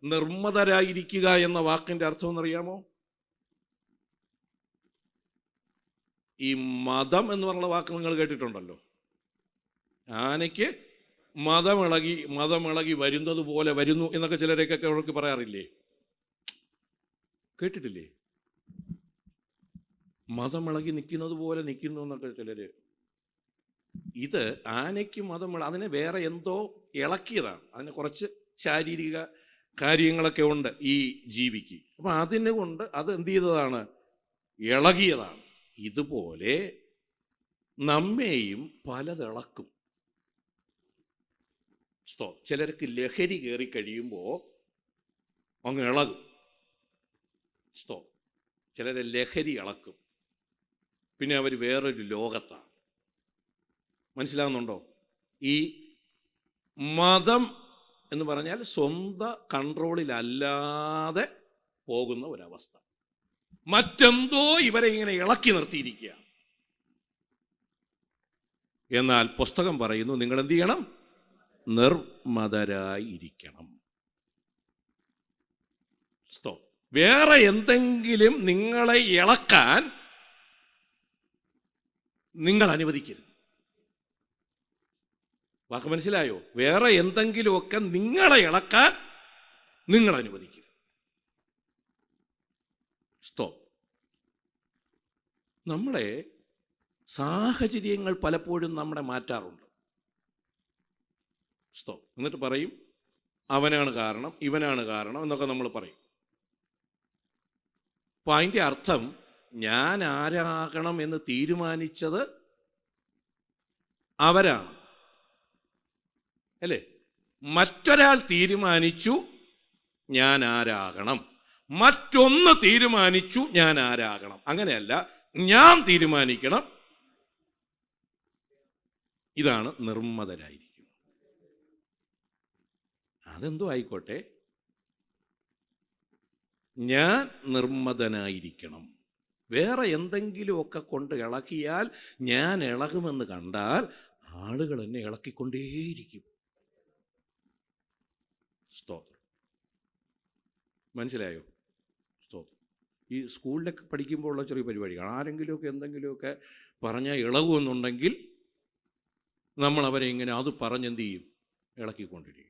നിർമ്മതരായിരിക്കുക എന്ന വാക്കിൻ്റെ അർത്ഥം എന്നറിയാമോ? ഈ മതം എന്ന് പറഞ്ഞ വാക്ക് നിങ്ങൾ കേട്ടിട്ടുണ്ടല്ലോ. ആനയ്ക്ക് മതമിളകി വരുന്നത് പോലെ വരുന്നു എന്നൊക്കെ ചിലരൊക്കെ അവർക്ക് പറയാറില്ലേ? കേട്ടിട്ടില്ലേ? മതമിളകി നിൽക്കുന്നത് പോലെ നിൽക്കുന്നു എന്നൊക്കെ ചിലര്. ഇത് ആനയ്ക്ക് അതിനെ വേറെ എന്തോ ഇളക്കിയതാണ്. അതിന് കുറച്ച് ശാരീരിക കാര്യങ്ങളൊക്കെ ഉണ്ട് ഈ ജീവിക്ക്. അപ്പം അതിനെ കൊണ്ട് അത് എന്ത് ചെയ്തതാണ്? ഇളകിയതാണ്. ഇതുപോലെ നമ്മെയും പലതിളക്കും. ചിലർക്ക് ലഹരി കയറി കഴിയുമ്പോൾ അങ്ങ് ഇളകും. ചിലരെ ലഹരി ഇളക്കും. പിന്നെ അവർ വേറൊരു ലോകത്താണ്. മനസ്സിലാകുന്നുണ്ടോ? ഈ മതം എന്ന് പറഞ്ഞാൽ സ്വന്തം കൺട്രോളിലല്ലാതെ പോകുന്ന ഒരവസ്ഥ. മറ്റെന്തോ ഇവരെ ഇങ്ങനെ ഇളക്കി നിർത്തിയിരിക്കുക. എന്നാൽ പുസ്തകം പറയുന്നു, നിങ്ങൾ എന്ത് ചെയ്യണം? നിർമ്മതരായിരിക്കണം. വേറെ എന്തെങ്കിലും നിങ്ങളെ ഇളക്കാൻ നിങ്ങൾ അനുവദിക്കരുത്. വാക്ക് മനസ്സിലായോ? വേറെ എന്തെങ്കിലുമൊക്കെ നിങ്ങളെ ഇളക്കാൻ നിങ്ങൾ അനുവദിക്കരുത്. നമ്മളെ സാഹചര്യങ്ങൾ പലപ്പോഴും നമ്മളെ മാറ്റാറുണ്ട്. എന്നിട്ട് പറയും അവനാണ് കാരണം, ഇവനാണ് കാരണം എന്നൊക്കെ നമ്മൾ പറയും. അപ്പം അതിൻ്റെ അർത്ഥം ഞാൻ ആരാകണം എന്ന് തീരുമാനിച്ചത് അവരാണ്, അല്ലേ? മറ്റൊരാൾ തീരുമാനിച്ചു ഞാൻ ആരാകണം, മറ്റൊന്ന് തീരുമാനിച്ചു ഞാൻ ആരാകണം. അങ്ങനെയല്ല, ഞാൻ തീരുമാനിക്കണം. ഇതാണ് നിർമ്മതരായിരിക്കും. അതെന്തോ ആയിക്കോട്ടെ, ഞാൻ നിർമ്മതനായിരിക്കണം. വേറെ എന്തെങ്കിലുമൊക്കെ കൊണ്ട് ഇളക്കിയാൽ ഞാൻ ഇളകുമെന്ന് കണ്ടാൽ ആളുകൾ എന്നെ ഇളക്കിക്കൊണ്ടേയിരിക്കും. സ്തോത്രം. മനസ്സിലായോ? സ്തോത്രം. ഈ സ്കൂളിലൊക്കെ പഠിക്കുമ്പോൾ ഉള്ള ചെറിയ പരിപാടികൾ, ആരെങ്കിലുമൊക്കെ എന്തെങ്കിലുമൊക്കെ പറഞ്ഞാൽ ഇളകുമെന്നുണ്ടെങ്കിൽ നമ്മൾ അവരെ ഇങ്ങനെ അത് പറഞ്ഞെന്ത് ചെയ്യും? ഇളക്കിക്കൊണ്ടിരിക്കും.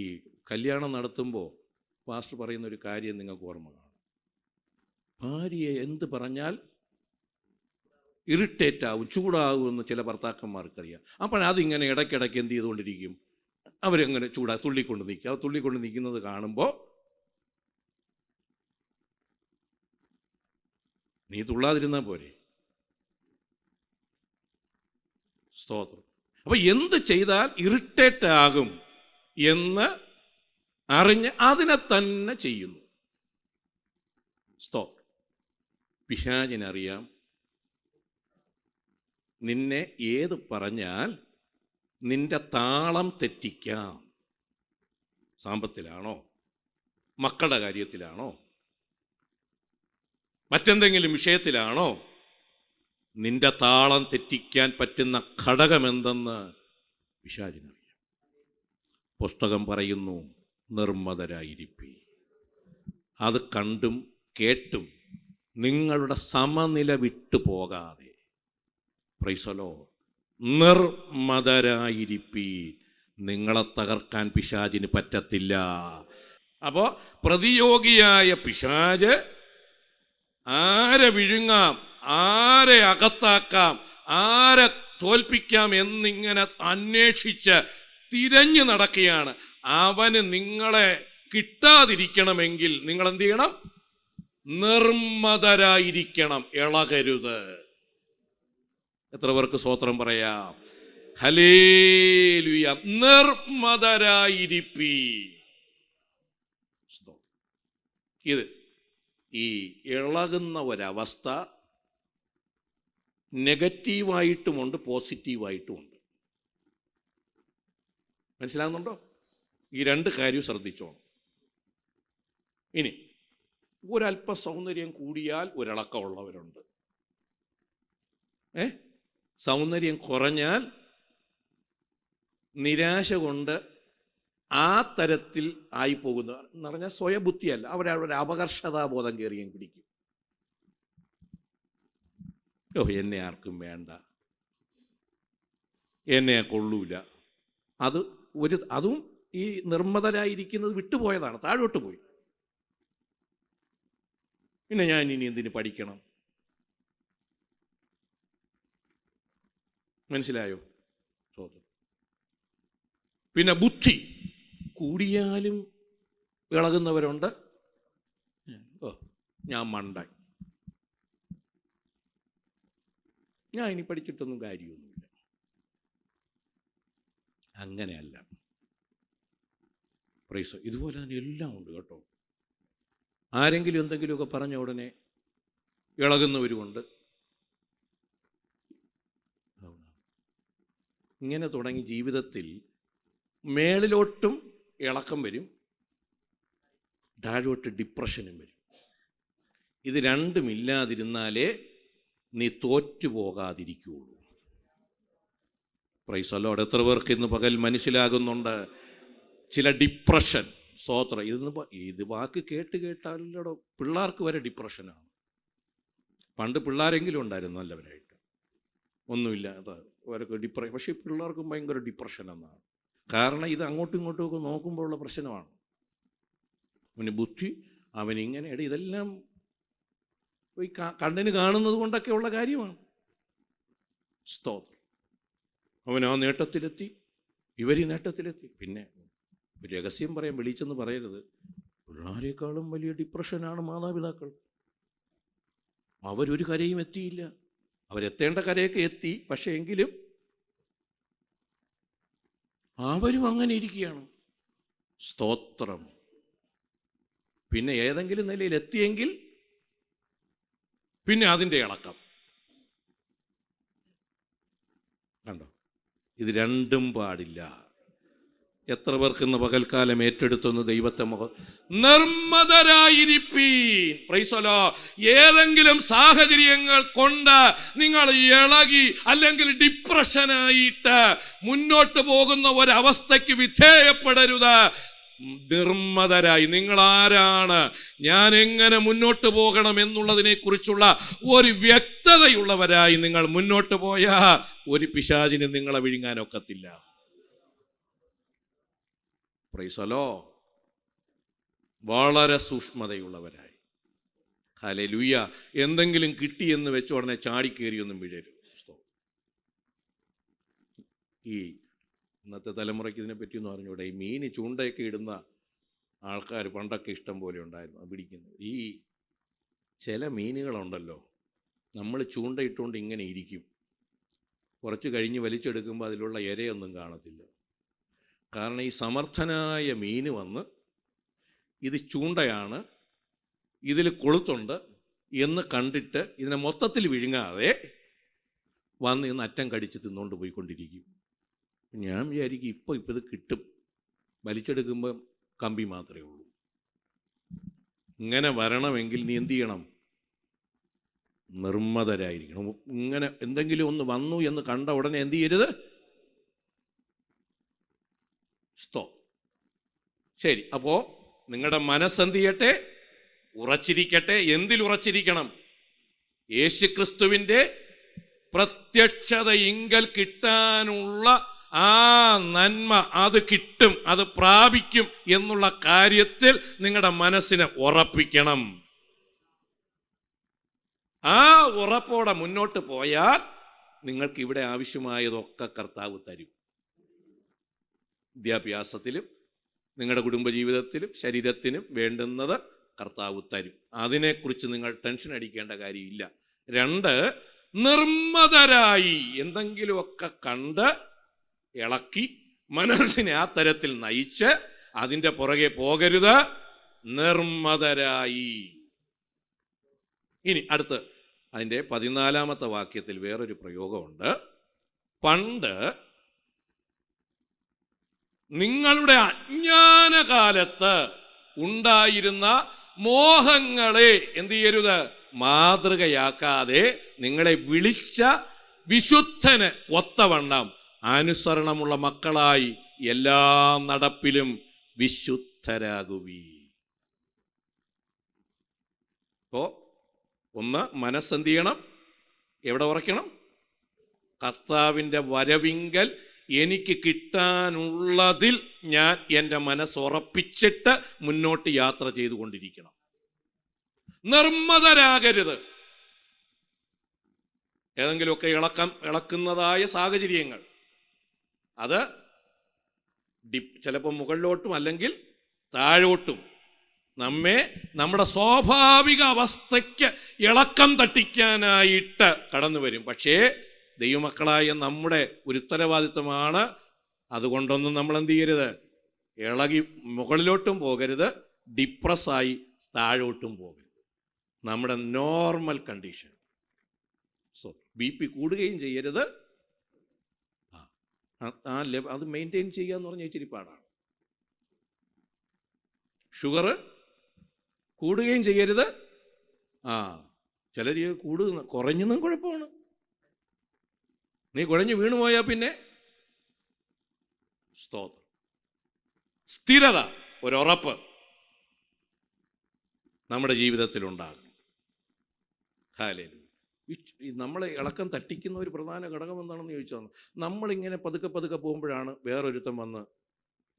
ഈ കല്യാണം നടത്തുമ്പോൾ പാസ്റ്റർ പറയുന്നൊരു കാര്യം നിങ്ങൾക്ക് ഓർമ്മ കാണും. ഭാര്യയെ എന്ത് പറഞ്ഞാൽ ഇറിറ്റേറ്റ് ആവും, ചൂടാകുമെന്ന് ചില ഭർത്താക്കന്മാർക്കറിയാം. അപ്പോൾ അതിങ്ങനെ ഇടയ്ക്കിടയ്ക്ക് എന്ത് ചെയ്തുകൊണ്ടിരിക്കും? അവരെങ്ങനെ തുള്ളിക്കൊണ്ട് നിൽക്കുക. അത് തുള്ളിക്കൊണ്ട് നിൽക്കുന്നത് കാണുമ്പോൾ നീ തുള്ളാതിരുന്നാൽ പോരെ? സ്തോത്രം. അപ്പം എന്ത് ചെയ്താൽ ഇറിറ്റേറ്റ് ആകും എന്ന് അറിഞ്ഞ് അതിനെ തന്നെ ചെയ്യുന്നു. സ്തോത്രം. പിശാചിനറിയാം നിന്നെ ഏത് പറഞ്ഞാൽ നിന്റെ താളം തെറ്റിക്കാം. സാമ്പത്തിലാണോ, മക്കളുടെ കാര്യത്തിലാണോ, മറ്റെന്തെങ്കിലും വിഷയത്തിലാണോ, നിന്റെ താളം തെറ്റിക്കാൻ പറ്റുന്ന ഘടകമെന്തെന്ന് പിശാചിനറിയാം. പുസ്തകം പറയുന്നു, നിർമ്മതരായിരിപ്പീൻ. അത് കണ്ടും കേട്ടും നിങ്ങളുടെ സമനില വിട്ടു പോകാതെ, പ്രൈസ് ദി ലോർഡ്, നിർമ്മതരായിരിപ്പീൻ. നിങ്ങളെ തകർക്കാൻ പിശാചിന് പറ്റത്തില്ല. അപ്പോൾ പ്രതിയോഗിയായ പിശാച് ആരെ വിഴുങ്ങാം, ആരെ അകത്താക്കാം, ആരെ തോൽപ്പിക്കാം എന്നിങ്ങനെ അന്വേഷിച്ച് തിരഞ്ഞു നടക്കുകയാണ്. അവന് നിങ്ങളെ കിട്ടാതിരിക്കണമെങ്കിൽ നിങ്ങൾ എന്ത് ചെയ്യണം? നിർമ്മതരായിരിക്കണം, ഇളകരുത്. എത്ര പേർക്ക് സ്തോത്രം പറയാം? ഹല്ലേലൂയ. നിർമ്മതരായിരിപ്പീൻ. ഇത് ഈ ഇളകുന്ന ഒരവസ്ഥ നെഗറ്റീവായിട്ടുമുണ്ട്, പോസിറ്റീവായിട്ടുമുണ്ട്. മനസ്സിലാകുന്നുണ്ടോ? ഈ രണ്ട് കാര്യവും ശ്രദ്ധിച്ചോണം. ഇനി ഒരല്പ സൗന്ദര്യം കൂടിയാൽ ഒരിളക്കമുള്ളവരുണ്ട്. സൗന്ദര്യം കുറഞ്ഞാൽ നിരാശ കൊണ്ട് ആ തരത്തിൽ ആയിപ്പോകുന്ന എന്ന് പറഞ്ഞാൽ സ്വയബുദ്ധിയല്ല, അവരവരുടെ അപകർഷതാബോധം കയറിയും പിടിക്കും. എന്നെ ആർക്കും വേണ്ട, എന്നെ കൊള്ളൂല. അതും ഈ നിർമ്മതരായിരിക്കുന്നത് വിട്ടുപോയതാണ്, താഴോട്ട് പോയി. പിന്നെ ഞാൻ ഇനി എന്തിന് പഠിക്കണം? മനസ്സിലായോ? പിന്നെ ബുദ്ധി കൂടിയാലും ഇളകുന്നവരുണ്ട്. ഞാൻ മണ്ടായി, ഞാൻ ഇനി പഠിച്ചിട്ടൊന്നും കാര്യമൊന്നുമില്ല. അങ്ങനെയല്ല. പ്രൈസ്. ഇതുപോലെ തന്നെ എല്ലാം ഉണ്ട് കേട്ടോ. ആരെങ്കിലും എന്തെങ്കിലുമൊക്കെ പറഞ്ഞ ഉടനെ ഇളകുന്നവരുമുണ്ട്. ഇങ്ങനെ തുടങ്ങി ജീവിതത്തിൽ മേളിലോട്ടും ഇളക്കം വരും, താഴോട്ട് ഡിപ്രഷനും വരും. ഇത് രണ്ടുമില്ലാതിരുന്നാലേ നീ തോറ്റുപോകാതിരിക്കുകയുള്ളൂ. Price the Lord. എത്ര പേർക്ക് ഇന്ന് പകൽ മനസ്സിലാകുന്നുണ്ട് ചില ഡിപ്രഷൻ? സ്തോത്രം. ഇത് വാക്ക് കേട്ടാലോ പിള്ളേർക്ക് വരെ ഡിപ്രഷനാണ്. പണ്ട് പിള്ളേരെങ്കിലും ഉണ്ടായിരുന്നു നല്ലവരായിട്ട്, ഒന്നുമില്ലാതെ അവരൊക്കെ ഡിപ്രഷൻ. പക്ഷേ പിള്ളേർക്കും ഭയങ്കര ഡിപ്രഷൻ എന്നാണ്. കാരണം ഇത് അങ്ങോട്ടും ഇങ്ങോട്ടും ഒക്കെ നോക്കുമ്പോഴുള്ള പ്രശ്നമാണ്. അവന് ബുദ്ധി, അവനിങ്ങനെ ഇതെല്ലാം ഈ കണ്ണിന് കാണുന്നത് കൊണ്ടൊക്കെ ഉള്ള കാര്യമാണ്. സ്തോത്രം. അവൻ ആ നേട്ടത്തിലെത്തി, ഇവർ ഈ നേട്ടത്തിലെത്തി. പിന്നെ ഒരു രഹസ്യം പറയാൻ വിളിച്ചെന്ന് പറയരുത്, പിള്ളേരെക്കാളും വലിയ ഡിപ്രഷനാണ് മാതാപിതാക്കൾ. അവരൊരു കരയും എത്തിയില്ല. അവരെത്തേണ്ട കരയൊക്കെ എത്തി, പക്ഷേ എങ്കിലും അവരും അങ്ങനെ ഇരിക്കുകയാണ്. സ്തോത്രം. പിന്നെ ഏതെങ്കിലും നിലയിൽ എത്തിയെങ്കിൽ പിന്നെ അതിൻ്റെ ഇളക്കം കണ്ടോ. ഇത് രണ്ടും പാടില്ല. എത്ര പേർക്കിന്ന് പകൽക്കാലം ഏറ്റെടുത്തൊന്ന് ദൈവത്തെ നിർമ്മതരായിരിപ്പീൻ. Price the Lord. ഏതെങ്കിലും സാഹചര്യങ്ങൾ കൊണ്ട് നിങ്ങൾ ഇളകി അല്ലെങ്കിൽ ഡിപ്രഷനായിട്ട് മുന്നോട്ട് പോകുന്ന ഒരവസ്ഥയ്ക്ക് വിധേയപ്പെടരുത്. നിർമ്മതരായി, നിങ്ങൾ ആരാണ്, ഞാൻ എങ്ങനെ മുന്നോട്ട് പോകണം എന്നുള്ളതിനെ കുറിച്ചുള്ള ഒരു വ്യക്തതയുള്ളവരായി നിങ്ങൾ മുന്നോട്ട് പോയാൽ ഒരു പിശാചിന് നിങ്ങളെ വിഴുങ്ങാനൊക്കത്തില്ല. Price the Lord. വളരെ സൂക്ഷ്മതയുള്ളവരായി. ഹല്ലേലൂയ. എന്തെങ്കിലും കിട്ടിയെന്ന് വെച്ച ഉടനെ ചാടിക്കേറിയൊന്നും വീഴരുത്. ഈ ഇന്നത്തെ തലമുറയ്ക്ക് ഇതിനെപ്പറ്റിയൊന്നും അറിഞ്ഞൂടെ. ഈ മീൻ ചൂണ്ടയൊക്കെ ഇടുന്ന ആൾക്കാർ പണ്ടൊക്കെ ഇഷ്ടം പോലെ ഉണ്ടായിരുന്നു പിടിക്കുന്നത്. ഈ ചില മീനുകളുണ്ടല്ലോ, നമ്മൾ ചൂണ്ടയിട്ടുകൊണ്ട് ഇങ്ങനെ ഇരിക്കും, കുറച്ച് കഴിഞ്ഞ് വലിച്ചെടുക്കുമ്പോൾ അതിലുള്ള ഇരയൊന്നും കാണത്തില്ല. കാരണം ഈ സമർത്ഥനായ മീൻ വന്ന് ഇത് ചൂണ്ടയാണ്, ഇതിൽ കൊളുത്തുണ്ട് എന്ന് കണ്ടിട്ട് ഇതിനെ മൊത്തത്തിൽ വിഴുങ്ങാതെ വന്ന് ഇന്ന് അറ്റം കടിച്ച് തിന്നുകൊണ്ട് പോയിക്കൊണ്ടിരിക്കും. ഞാൻ വിചാരിക്കും ഇപ്പോൾ ഇത് കിട്ടും, വലിച്ചെടുക്കുമ്പോൾ കമ്പി മാത്രമേ ഉള്ളൂ. ഇങ്ങനെ വരണമെങ്കിൽ നീ എന്ത് ചെയ്യണം? നിർമ്മതരായിരിക്കണം. ഇങ്ങനെ എന്തെങ്കിലും ഒന്ന് വന്നു എന്ന് കണ്ട ഉടനെ എന്ത് ചെയ്യരുത്? ശരി. അപ്പോൾ നിങ്ങളുടെ മനസ്സെന്ത് ചെയ്യട്ടെ? ഉറച്ചിരിക്കട്ടെ. എന്തിൽ ഉറച്ചിരിക്കണം? യേശുക്രിസ്തുവിൻ്റെ പ്രത്യക്ഷത ഇങ്കൽ കിട്ടാനുള്ള ആ നന്മ അത് കിട്ടും, അത് പ്രാപിക്കും എന്നുള്ള കാര്യത്തിൽ നിങ്ങളുടെ മനസ്സിനെ ഉറപ്പിക്കണം. ആ ഉറപ്പോടെ മുന്നോട്ട് പോയാൽ നിങ്ങൾക്ക് ഇവിടെ ആവശ്യമായതൊക്കെ കർത്താവ് തരും. വിദ്യാഭ്യാസത്തിലും നിങ്ങളുടെ കുടുംബജീവിതത്തിലും ശരീരത്തിനും വേണ്ടുന്നത് കർത്താവ് തരും. അതിനെക്കുറിച്ച് നിങ്ങൾ ടെൻഷൻ അടിക്കേണ്ട കാര്യമില്ല. 2, നിർമ്മതരായി. എന്തെങ്കിലുമൊക്കെ കണ്ട് ഇളക്കി മനസ്സിനെ ആ തരത്തിൽ നയിച്ച് അതിൻ്റെ പുറകെ പോകരുത്. നിർമ്മതരായി. ഇനി അടുത്ത് അതിൻ്റെ 14-ാമത്തെ വാക്യത്തിൽ വേറൊരു പ്രയോഗമുണ്ട്. പണ്ട് നിങ്ങളുടെ അജ്ഞാനകാലത്ത് ഉണ്ടായിരുന്ന മോഹങ്ങളെ എന്ത് ചെയ്യരുത്? മാതൃകയാക്കാതെ നിങ്ങളെ വിളിച്ച വിശുദ്ധന് ഒത്തവണ്ണം അനുസരണമുള്ള മക്കളായി എല്ലാ നടപ്പിലും വിശുദ്ധരാകുവീ. അപ്പോൾ ഒന്ന്, മനസ്സെന്ത് ചെയ്യണം? എവിടെ ഉറയ്ക്കണം? കർത്താവിൻ്റെ വരവിങ്കൽ എനിക്ക് കിട്ടാനുള്ളതിൽ ഞാൻ എൻ്റെ മനസ്സുറപ്പിച്ചിട്ട് മുന്നോട്ട് യാത്ര ചെയ്തുകൊണ്ടിരിക്കണം. നിർമ്മതരാകരുത്. ഏതെങ്കിലുമൊക്കെ ഇളക്കുന്നതായ സാഹചര്യങ്ങൾ, അത് ചിലപ്പോൾ മുകളിലോട്ടും അല്ലെങ്കിൽ താഴോട്ടും നമ്മെ നമ്മുടെ സ്വാഭാവിക അവസ്ഥയ്ക്ക് ഇളക്കം തട്ടിക്കാനായിട്ട് കടന്നു വരും. പക്ഷേ ദൈവമക്കളായ നമ്മുടെ ഒരു ഉത്തരവാദിത്വമാണ്. അതുകൊണ്ടൊന്നും നമ്മൾ എന്ത് ചെയ്യരുത്? ഇളകി മുകളിലോട്ടും പോകരുത്, ഡിപ്രസ്സായി താഴോട്ടും പോകരുത്. നമ്മുടെ നോർമൽ കണ്ടീഷൻ. സോ BP കൂടുകയും ചെയ്യരുത്. അത് മെയിൻറ്റെയിൻ ചെയ്യുക എന്ന് പറഞ്ഞാൽ ഇച്ചിരി പാടാണ്. ഷുഗർ കൂടുകയും ചെയ്യരുത്. ചിലർ കുറഞ്ഞെന്നും കുഴപ്പമാണ്. നീ കുഴഞ്ഞു വീണു പോയാൽ പിന്നെ സ്തോത്രം. സ്ഥിരത, ഒരുറപ്പ് നമ്മുടെ ജീവിതത്തിലുണ്ടാകും. ഹല്ലേലൂയ. നമ്മളെ ഇളക്കം തട്ടിക്കുന്ന ഒരു പ്രധാന ഘടകം എന്താണെന്ന് ചോദിച്ചാൽ, നമ്മളിങ്ങനെ പതുക്കെ പതുക്കെ പോകുമ്പോഴാണ് വേറൊരുത്തം വന്ന്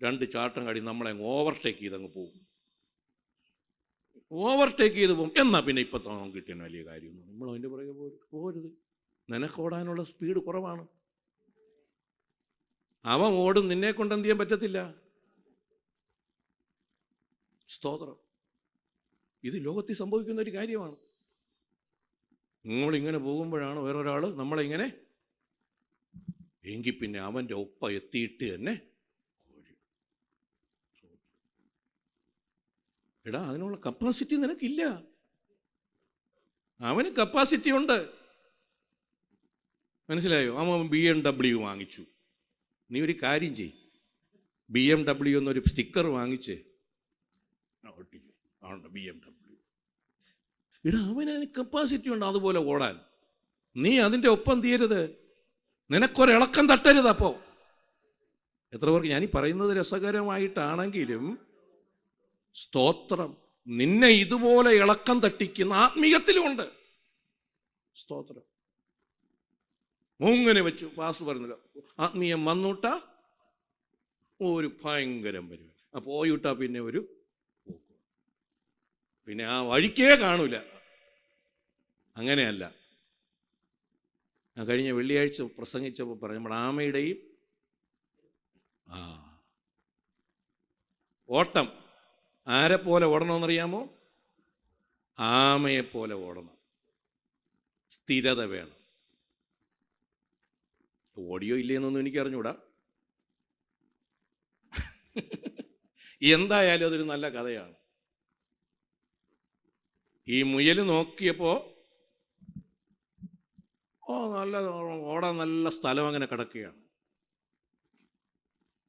2 ചാട്ടം കാടി നമ്മളെ ഓവർടേക്ക് ചെയ്തങ്ങ് പോകും. ഓവർടേക്ക് ചെയ്ത് പോകും. എന്നാൽ പിന്നെ ഇപ്പം കിട്ടിയ വലിയ കാര്യമൊന്നും നമ്മൾ അതിൻ്റെ പുറകെ പോരുത്. നിനക്കോടാനുള്ള സ്പീഡ് കുറവാണ്. അവൻ ഓടും, നിന്നെ കൊണ്ട് എന്ത് ചെയ്യാൻ പറ്റത്തില്ല. സ്തോത്രം. ഇത് ലോകത്തിൽ സംഭവിക്കുന്ന ഒരു കാര്യമാണ്. നിങ്ങളിങ്ങനെ പോകുമ്പോഴാണ് വേറൊരാൾ നമ്മളിങ്ങനെ, എങ്കിൽ പിന്നെ അവൻ്റെ ഒപ്പം എത്തിയിട്ട് തന്നെ എടാ, അതിനുള്ള കപ്പാസിറ്റി നിനക്കില്ല. അവന് കപ്പാസിറ്റി ഉണ്ട്, മനസ്സിലായോ? അവൻ BMW വാങ്ങിച്ചു. നീ ഒരു കാര്യം ചെയ്, BMW എന്നൊരു സ്റ്റിക്കർ വാങ്ങിച്ച് BMW. എടാ, അവനതിന് കപ്പാസിറ്റി ഉണ്ട് അതുപോലെ ഓടാൻ. നീ അതിൻ്റെ ഒപ്പം തീരരുത്, നിനക്കൊരിളക്കം തട്ടരുത്. അപ്പോൾ എത്ര പേർക്ക് ഞാനീ പറയുന്നത് രസകരമായിട്ടാണെങ്കിലും, സ്തോത്രം, നിന്നെ ഇതുപോലെ ഇളക്കം തട്ടിക്കുന്ന ആത്മീയത്തിലുമുണ്ട്. സ്തോത്രം. മൂങ്ങനെ വെച്ചു പാസ് പറഞ്ഞല്ലോ, ആത്മീയം വന്നൂട്ടാ ഒരു ഭയങ്കരം വരും. പോയിട്ടാ പിന്നെ ഒരു പോക്ക്, പിന്നെ ആ വഴിക്കേ കാണൂല. അങ്ങനെയല്ല. കഴിഞ്ഞ വെള്ളിയാഴ്ച പ്രസംഗിച്ചപ്പോൾ പറഞ്ഞു, നമ്മുടെ ആമയുടെയും ഓട്ടം ആരെപ്പോലെ ഓടണമെന്നറിയാമോ? ആമയെപ്പോലെ ഓടണം. സ്ഥിരത വേണം. ഓടിയോ ഇല്ലേന്നൊന്നും എനിക്ക് അറിഞ്ഞൂടാ. എന്തായാലും അതൊരു നല്ല കഥയാണ്. ഈ മുയൽ നോക്കിയപ്പോൾ നല്ല ഓടാൻ നല്ല സ്ഥലം അങ്ങനെ കിടക്കുകയാണ്.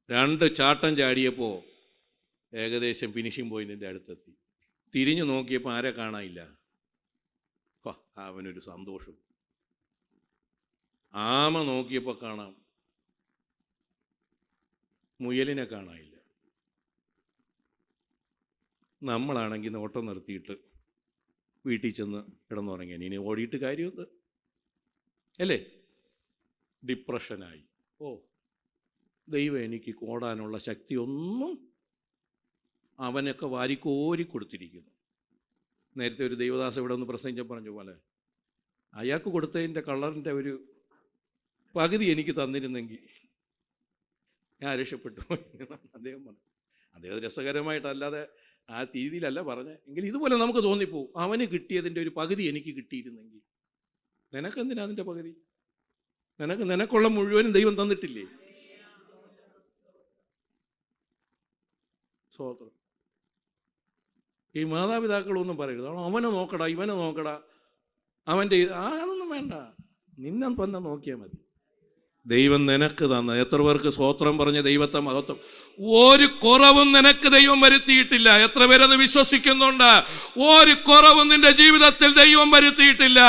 2 ചാട്ടം ചാടിയപ്പോൾ ഏകദേശം ഫിനിഷിംഗ് പോയിന്റിൻ്റെ അടുത്തെത്തി. തിരിഞ്ഞു നോക്കിയപ്പോൾ ആരെ കാണാനില്ല. അവനൊരു സന്തോഷം. ആമ നോക്കിയപ്പോൾ കാണാം, മുയലിനെ കാണാനില്ല. നമ്മളാണെങ്കിൽ ഓട്ടം നിർത്തിയിട്ട് വീട്ടിൽ ചെന്ന് കിടന്നുറങ്ങിയാൽ ഇനി ഓടിയിട്ട് കാര്യമുണ്ട് അല്ലേ? ഡിപ്രഷനായി. ദൈവം എനിക്ക് ഓടാനുള്ള ശക്തി ഒന്നും അവനൊക്കെ വാരിക്കോരി കൊടുത്തിരിക്കുന്നു. നേരത്തെ ഒരു ദൈവദാസ ഇവിടെ ഒന്ന് പ്രസംഗിച്ചപ്പോൾ പറഞ്ഞ പോലെ, അയാൾക്ക് കൊടുത്തതിൻ്റെ കളറിൻ്റെ ഒരു പകുതി എനിക്ക് തന്നിരുന്നെങ്കിൽ ഞാൻ രക്ഷപ്പെട്ടു അദ്ദേഹം പറഞ്ഞു. അദ്ദേഹം രസകരമായിട്ടല്ലാതെ ആ രീതിയിലല്ല പറഞ്ഞത്, എങ്കിൽ ഇതുപോലെ നമുക്ക് തോന്നിപ്പോവും, അവന് കിട്ടിയതിൻ്റെ ഒരു പകുതി എനിക്ക് കിട്ടിയിരുന്നെങ്കിൽ. നിനക്കെന്തിനാ അതിൻ്റെ പകുതി? നിനക്കുള്ള മുഴുവനും ദൈവം തന്നിട്ടില്ലേ? സ്വതന്ത്രം. ഈ മാതാപിതാക്കളൊന്നും പറയരുത്, അവനെ നോക്കടാ, ഇവനെ നോക്കടാ, അവൻ്റെ അതൊന്നും വേണ്ട. നിന്നെ തന്നെ നോക്കിയാൽ മതി. ദൈവം നിനക്ക് തന്ന, എത്ര പേർക്ക് സ്വോത്രം പറഞ്ഞ ദൈവത്തെ മഹത്വം. ഒരു കുറവും നിനക്ക് ദൈവം വരുത്തിയിട്ടില്ല. എത്ര പേരത് വിശ്വസിക്കുന്നുണ്ട്? ഒരു കുറവും നിന്റെ ജീവിതത്തിൽ ദൈവം വരുത്തിയിട്ടില്ല.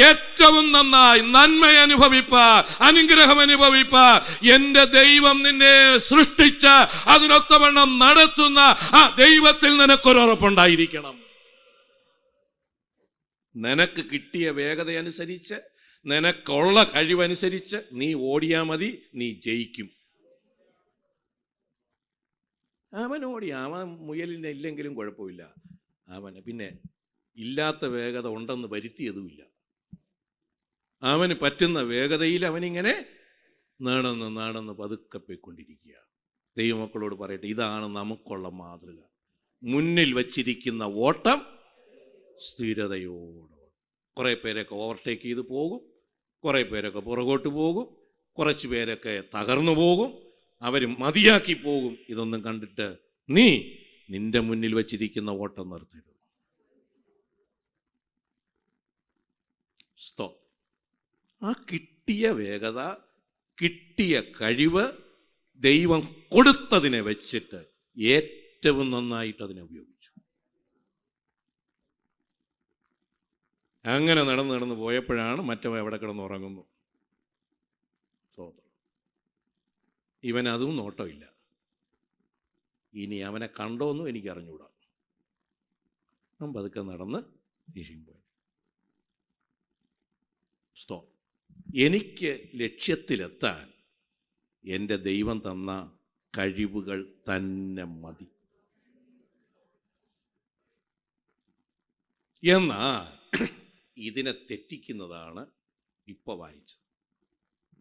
ഏറ്റവും നന്നായി നന്മ അനുഭവിപ്പാൻ, അനുഗ്രഹം അനുഭവിപ്പാൻ എൻ്റെ ദൈവം നിന്നെ സൃഷ്ടിച്ച അതിനൊത്തവണ്ണം നടത്തുന്ന ആ ദൈവത്തിൽ നിനക്കൊരുറപ്പുണ്ടായിരിക്കണം. നിനക്ക് കിട്ടിയ വേഗതയനുസരിച്ച്, നിനക്കുള്ള കഴിവനുസരിച്ച് നീ ഓടിയാൽ മതി, നീ ജയിക്കും. അവൻ ഓടി, അവൻ മുയലിനെ ഇല്ലെങ്കിലും കുഴപ്പമില്ല. അവന് പിന്നെ ഇല്ലാത്ത വേഗത ഉണ്ടെന്ന് വരുത്തിയതുമില്ല. അവന് പറ്റുന്ന വേഗതയിൽ അവനിങ്ങനെ നടന്ന് പതുക്കെ പോയിക്കൊണ്ടിരിക്കുക. ദൈവമക്കളോട് പറയട്ടെ, ഇതാണ് നമുക്കുള്ള മാതൃക. മുന്നിൽ വച്ചിരിക്കുന്ന ഓട്ടം സ്ഥിരതയോടെ. കുറേ പേരൊക്കെ ഓവർടേക്ക് ചെയ്ത് പോകും, കുറേ പേരൊക്കെ പുറകോട്ട് പോകും, കുറച്ച് പേരൊക്കെ തകർന്നു പോകും, അവർ മതിയാക്കി പോകും. ഇതൊന്നും കണ്ടിട്ട് നീ നിന്റെ മുന്നിൽ വച്ചിരിക്കുന്ന ഓട്ടം നിർത്തരുത്. ആ കിട്ടിയ വേഗത, കിട്ടിയ കഴിവ് ദൈവം കൊടുത്തതിനെ വെച്ചിട്ട് ഏറ്റവും നന്നായിട്ട് അതിനെ ഉപയോഗിച്ചു. അങ്ങനെ നടന്ന് പോയപ്പോഴാണ് മറ്റവ എവിടെ കിടന്നുറങ്ങുന്നു. ഇവൻ അതും നോട്ടമില്ല. ഇനി അവനെ കണ്ടോന്നും എനിക്ക് അറിഞ്ഞുകൂടാ. അവൻ പതുക്കെ നടന്ന് ഫിഷിംഗ് പോയി. എനിക്ക് ലക്ഷ്യത്തിലെത്താൻ എൻ്റെ ദൈവം തന്ന കഴിവുകൾ തന്നെ മതി. എന്നാൽ ഇതിനെ തെറ്റിക്കുന്നതാണ് ഇപ്പോൾ വായിച്ചത്.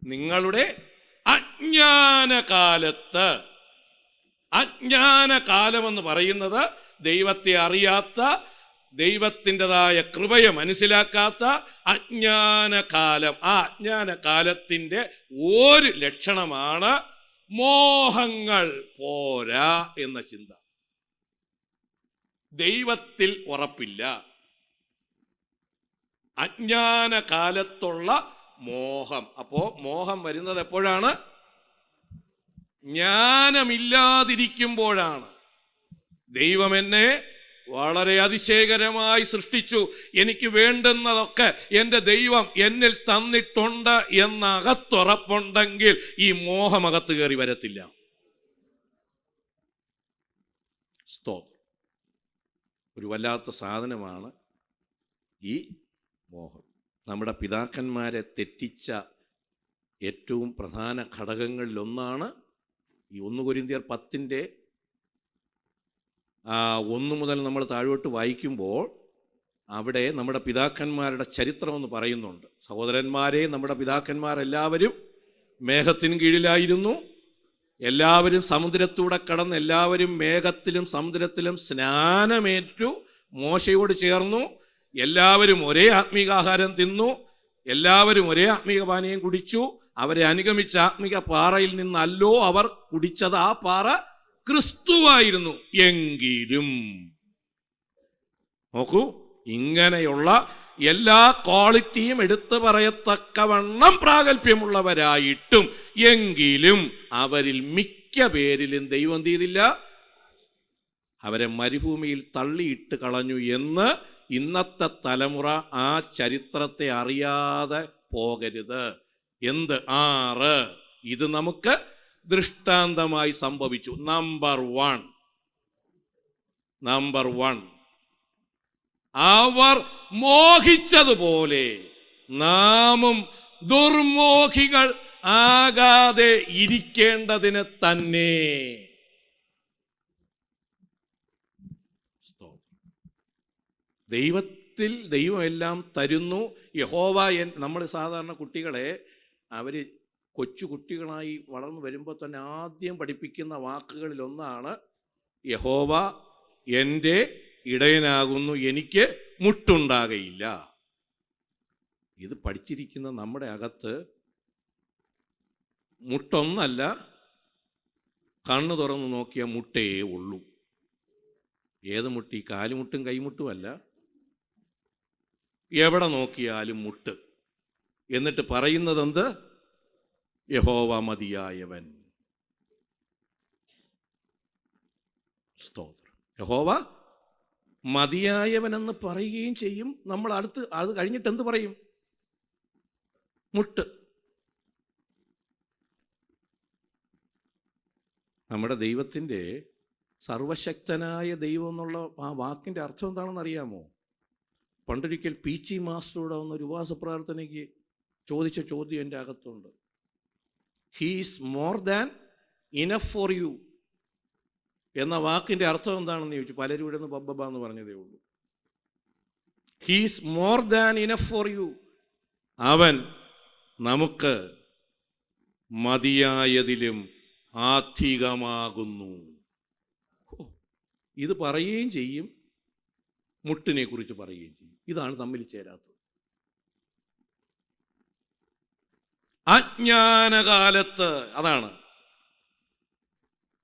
നിങ്ങളുടെ അജ്ഞാനകാലത്ത്, അജ്ഞാനകാലമെന്ന് പറയുന്നത് ദൈവത്തെ അറിയാത്ത, ദൈവത്തിൻ്റെതായ കൃപയെ മനസ്സിലാക്കാത്ത അജ്ഞാനകാലം. ആ അജ്ഞാനകാലത്തിൻ്റെ ഒരു ലക്ഷണമാണ് മോഹങ്ങൾ പോരാ എന്ന ചിന്ത. ദൈവത്തിൽ ഉറപ്പില്ല. അജ്ഞാനകാലത്തുള്ള മോഹം. അപ്പോ മോഹം വരുന്നത് എപ്പോഴാണ്? ജ്ഞാനമില്ലാതിരിക്കുമ്പോഴാണ്. ദൈവം എന്നെ വളരെ അതിശയകരമായി സൃഷ്ടിച്ചു, എനിക്ക് വേണ്ടുന്നതൊക്കെ എൻ്റെ ദൈവം എന്നിൽ തന്നിട്ടുണ്ട് എന്നകത്തുറപ്പുണ്ടെങ്കിൽ ഈ മോഹമകത്ത് കയറി വരത്തില്ല. ഒരു വല്ലാത്ത സാധനമാണ് ഈ മോഹം. നമ്മുടെ പിതാക്കന്മാരെ തെറ്റിച്ച ഏറ്റവും പ്രധാന ഘടകങ്ങളിലൊന്നാണ് ഈ 1 കൊരിന്ത്യർ 10 1 മുതൽ നമ്മൾ താഴോട്ട് വായിക്കുമ്പോൾ അവിടെ നമ്മുടെ പിതാക്കന്മാരുടെ ചരിത്രമെന്ന് പറയുന്നുണ്ട്. സഹോദരന്മാരെ, നമ്മുടെ പിതാക്കന്മാരെല്ലാവരും മേഘത്തിന് കീഴിലായിരുന്നു. എല്ലാവരും സമുദ്രത്തൂടെ കടന്ന് എല്ലാവരും മേഘത്തിലും സമുദ്രത്തിലും സ്നാനമേറ്റു, മോശയോട് ചേർന്നു. എല്ലാവരും ഒരേ ആത്മീകാഹാരം തിന്നു, എല്ലാവരും ഒരേ ആത്മീക പാനീയം കുടിച്ചു. അവരെ അനുഗമിച്ച ആത്മീക പാറയിൽ നിന്നല്ലോ അവർ കുടിച്ചത്. ആ പാറ ക്രിസ്തുവായിരുന്നു. എങ്കിലും നോക്കൂ, ഇങ്ങനെയുള്ള എല്ലാ ക്വാളിറ്റിയും എടുത്തു പറയത്തക്കവണ്ണം പ്രാഗൽഭ്യമുള്ളവരായിട്ടും എങ്കിലും അവരിൽ മിക്ക പേരിലും ദൈവം എന്ത് ചെയ്തില്ല? അവരെ മരുഭൂമിയിൽ തള്ളിയിട്ട് കളഞ്ഞു എന്ന് ഇന്നത്തെ തലമുറ ആ ചരിത്രത്തെ അറിയാതെ പോകരുത്. എന്ത്? 6 ഇത് നമുക്ക് ദൃഷ്ടാന്തമായി സംഭവിച്ചു. നമ്പർ 1 അവർ മോഹിച്ചതുപോലെ നാമും ദുർമോഹികൾ ആകാതെ ഇരിക്കേണ്ടതിന് തന്നെ. ദൈവം എല്ലാം തരുന്നു. യഹോവ നമ്മൾ സാധാരണ കുട്ടികളെ അവർ കൊച്ചു കുട്ടികളായി വളർന്നു വരുമ്പോൾ തന്നെ ആദ്യം പഠിപ്പിക്കുന്ന വാക്കുകളിലൊന്നാണ് യഹോവ എൻ്റെ ഇടയനാകുന്നു, എനിക്ക് മുട്ടുണ്ടാകയില്ല. ഇത് പഠിച്ചിരിക്കുന്ന നമ്മുടെ അകത്ത് മുട്ടൊന്നല്ല, കണ്ണു തുറന്ന് നോക്കിയ മുട്ടേ ഉള്ളൂ. ഏത് മുട്ടി? കാലുമുട്ടും കൈമുട്ടുമല്ല, എവിടെ നോക്കിയാലും മുട്ട്. എന്നിട്ട് പറയുന്നത് എന്ത്? യഹോവ മതിയായവൻ. സ്തോത്രം. യഹോവ മതിയായവനെന്ന് പറയുകയും ചെയ്യും. നമ്മൾ അത് കഴിഞ്ഞിട്ട് എന്ത് പറയും? മുട്ട്. നമ്മുടെ ദൈവത്തിൻ്റെ സർവശക്തനായ ദൈവം എന്നുള്ള ആ വാക്കിൻ്റെ അർത്ഥം എന്താണെന്ന് അറിയാമോ? പണ്ടൊരിക്കൽ PC മാസ്റ്ററോട് വന്നൊരു ഉപവാസ പ്രാർത്ഥനയ്ക്ക് ചോദിച്ച ചോദ്യം എൻ്റെ അകത്തുണ്ട്. He's more than enough for you എന്ന വാക്കിൻ്റെ അർത്ഥം എന്താണെന്ന് ചോദിച്ചു. പലരും ഇവിടെ നിന്ന് ബബ്ബ എന്ന് പറഞ്ഞതേ ഉള്ളൂ. He's more than enough for you. അവൻ നമുക്ക് മതിയായതിലും അധികമാകുന്നു. ഇത് പറയുകയും ചെയ്യും, മുട്ടിനെ കുറിച്ച് പറയുകയും ചെയ്യും. ഇതാണ് തമ്മിൽ ചേരാത്തത്. അജ്ഞാനകാലത്ത് അതാണ്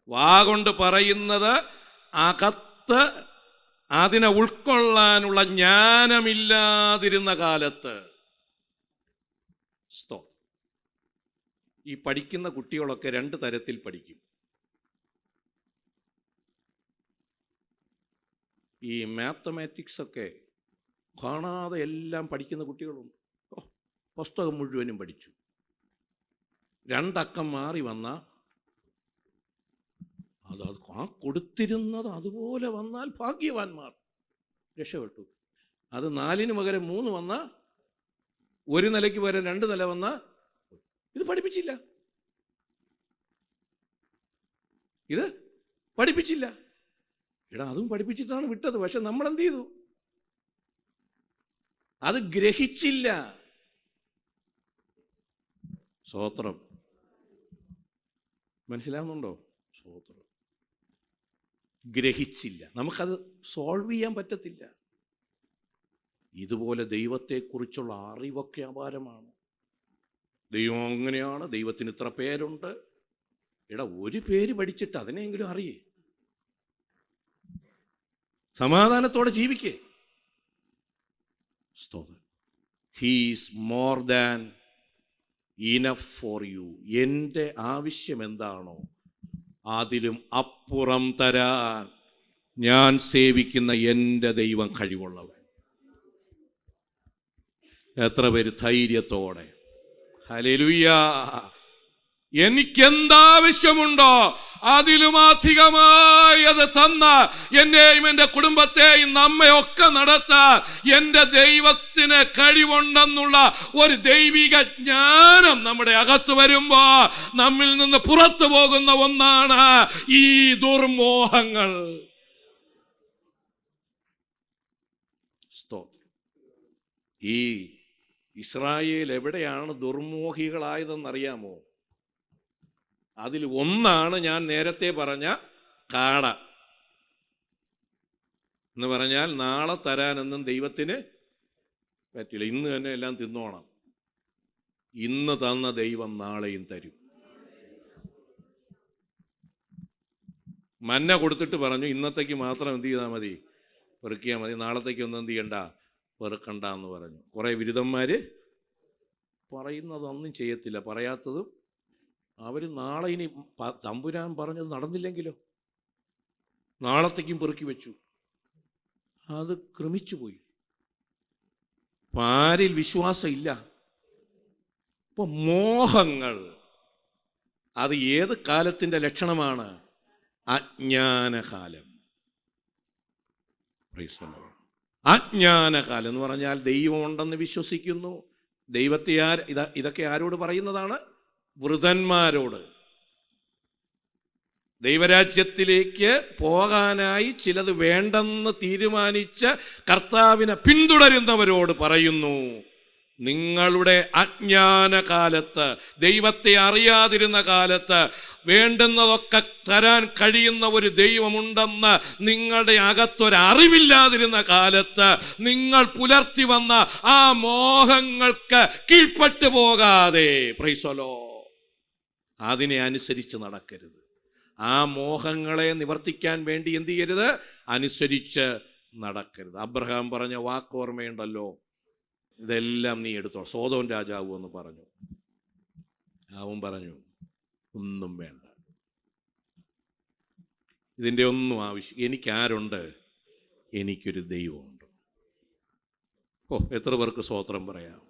വാഗൊണ്ട് പറയുന്നത്. അകത്ത് അതിനെ ഉൾക്കൊള്ളാനുള്ള ജ്ഞാനമില്ലാതിരുന്ന കാലത്ത് സ്തോത്രം. ഈ പഠിക്കുന്ന കുട്ടികളൊക്കെ 2 തരത്തിൽ പഠിക്കും. ഈ മാത്തമാറ്റിക്സ് ഒക്കെ കാണാതെ എല്ലാം പഠിക്കുന്ന കുട്ടികളുണ്ട്. പുസ്തകം മുഴുവനും പഠിച്ചു, 2 അക്കം മാറി വന്ന അത് ആ കൊടുത്തിരുന്നത് അതുപോലെ വന്നാൽ ഭാഗ്യവാന്മാർ, രക്ഷപ്പെട്ടു. അത് 4-ന് പകരം 3 വന്ന, 1 നിലയ്ക്ക് പകരം 2 നില വന്ന, ഇത് പഠിപ്പിച്ചില്ല, ഇത് പഠിപ്പിച്ചില്ല. എടാ, അതും പഠിപ്പിച്ചിട്ടാണ് വിട്ടത്. പക്ഷെ നമ്മൾ എന്ത് ചെയ്തു? അത് ഗ്രഹിച്ചില്ല. സ്തോത്രം. മനസ്സിലാവുന്നുണ്ടോ? സ്തോത്രം. ഗ്രഹിച്ചില്ല. നമുക്കത് സോൾവ് ചെയ്യാൻ പറ്റത്തില്ല. ഇതുപോലെ ദൈവത്തെക്കുറിച്ചുള്ള അറിവൊക്കെ അപാരമാണ്. ദൈവം അങ്ങനെയാണ്, ദൈവത്തിന് ഇത്ര പേരുണ്ട്. എടാ, ഒരു പേര് പഠിച്ചിട്ട് അതിനെങ്കിലും അറിയേ, സമാധാനത്തോടെ ജീവിക്കേ. സ്തോത്രം. He is more than enough for you. എൻ്റെ ആവശ്യം എന്താണോ അതിലും അപ്പുറം തരാൻ ഞാൻ സേവിക്കുന്ന എൻ്റെ ദൈവം കഴിവുള്ളവൻ. എത്ര പേര് ധൈര്യത്തോടെ ഹല്ലേലൂയ, എനിക്കെന്താവശ്യമുണ്ടോ അതിലും അധികമായി അത് തന്ന എന്നെയും എൻ്റെ കുടുംബത്തെയും നമ്മയൊക്കെ നടത്താൻ എൻ്റെ ദൈവത്തിന് കഴിവുണ്ടെന്നുള്ള ഒരു ദൈവിക ജ്ഞാനം നമ്മുടെ അകത്ത് വരുമ്പോ നമ്മിൽ നിന്ന് പുറത്തു പോകുന്ന ഒന്നാണ് ഈ ദുർമോഹങ്ങൾ. ഈ ഇസ്രായേൽ എവിടെയാണ് ദുർമോഹികളായതെന്നറിയാമോ? അതിൽ ഒന്നാണ് ഞാൻ നേരത്തെ പറഞ്ഞ കാട എന്ന് പറഞ്ഞാൽ നാളെ തരാനൊന്നും ദൈവത്തിന് പറ്റില്ല. ഇന്ന് തന്നെ എല്ലാം തിന്നോണം. ഇന്ന് തന്ന ദൈവം നാളെയും തരും. മന്ന കൊടുത്തിട്ട് പറഞ്ഞു ഇന്നത്തേക്ക് മാത്രം എന്ത് ചെയ്താൽ മതി, പെറുക്കിയാൽ മതി, നാളത്തേക്കൊന്നും എന്ത് ചെയ്യണ്ട, പെറുക്കണ്ട എന്ന് പറഞ്ഞു. കുറേ ബിരുദന്മാർ പറയുന്നതൊന്നും ചെയ്യത്തില്ല, പറയാത്തതും അവർ നാളെ ഇനി തമ്പുരാൻ പറഞ്ഞത് നടന്നില്ലെങ്കിലോ, നാളത്തേക്കും പെറുക്കി വെച്ചു. അത് ക്രമിച്ചു പോയി. ആരിൽ വിശ്വാസം ഇല്ല. ഇപ്പൊ മോഹങ്ങൾ അത് ഏത് കാലത്തിൻ്റെ ലക്ഷണമാണ്? അജ്ഞാനകാലം. അജ്ഞാനകാലം എന്ന് പറഞ്ഞാൽ ദൈവം ഉണ്ടെന്ന് വിശ്വസിക്കുന്നു. ദൈവത്തെ ഇതൊക്കെ ആരോട് പറയുന്നതാണ്? വൃതന്മാരോട്. ദൈവരാജ്യത്തിലേക്ക് പോകാനായി ചിലത് വേണ്ടെന്ന് തീരുമാനിച്ച് കർത്താവിനെ പിന്തുടരുന്നവരോട് പറയുന്നു, നിങ്ങളുടെ അജ്ഞാനകാലത്ത്, ദൈവത്തെ അറിയാതിരുന്ന കാലത്ത് വേണ്ടുന്നതൊക്കെ തരാൻ കഴിയുന്ന ഒരു ദൈവമുണ്ടെന്ന് നിങ്ങളുടെ അകത്തൊരറിവില്ലാതിരുന്ന കാലത്ത് നിങ്ങൾ പുലർത്തി വന്ന ആ മോഹങ്ങൾക്ക് കീഴ്പ്പെട്ടു പോകാതെ, പ്രൈസോലോ, അതിനെ അനുസരിച്ച് നടക്കരുത്. ആ മോഹങ്ങളെ നിവർത്തിക്കാൻ വേണ്ടി എന്ത് ചെയ്യരുത്? അനുസരിച്ച് നടക്കരുത്. അബ്രഹാം പറഞ്ഞ വാക്കോർമ്മയുണ്ടല്ലോ, ഇതെല്ലാം നീ എടുത്തോ. സോദോം രാജാവ് എന്ന് പറഞ്ഞു. അവൻ പറഞ്ഞു ഒന്നും വേണ്ട, ഇതിൻ്റെ ഒന്നും ആവശ്യം, എനിക്കാരുണ്ട്? എനിക്കൊരു ദൈവമുണ്ട്. എത്ര പേർക്ക് സ്തോത്രം പറയാം.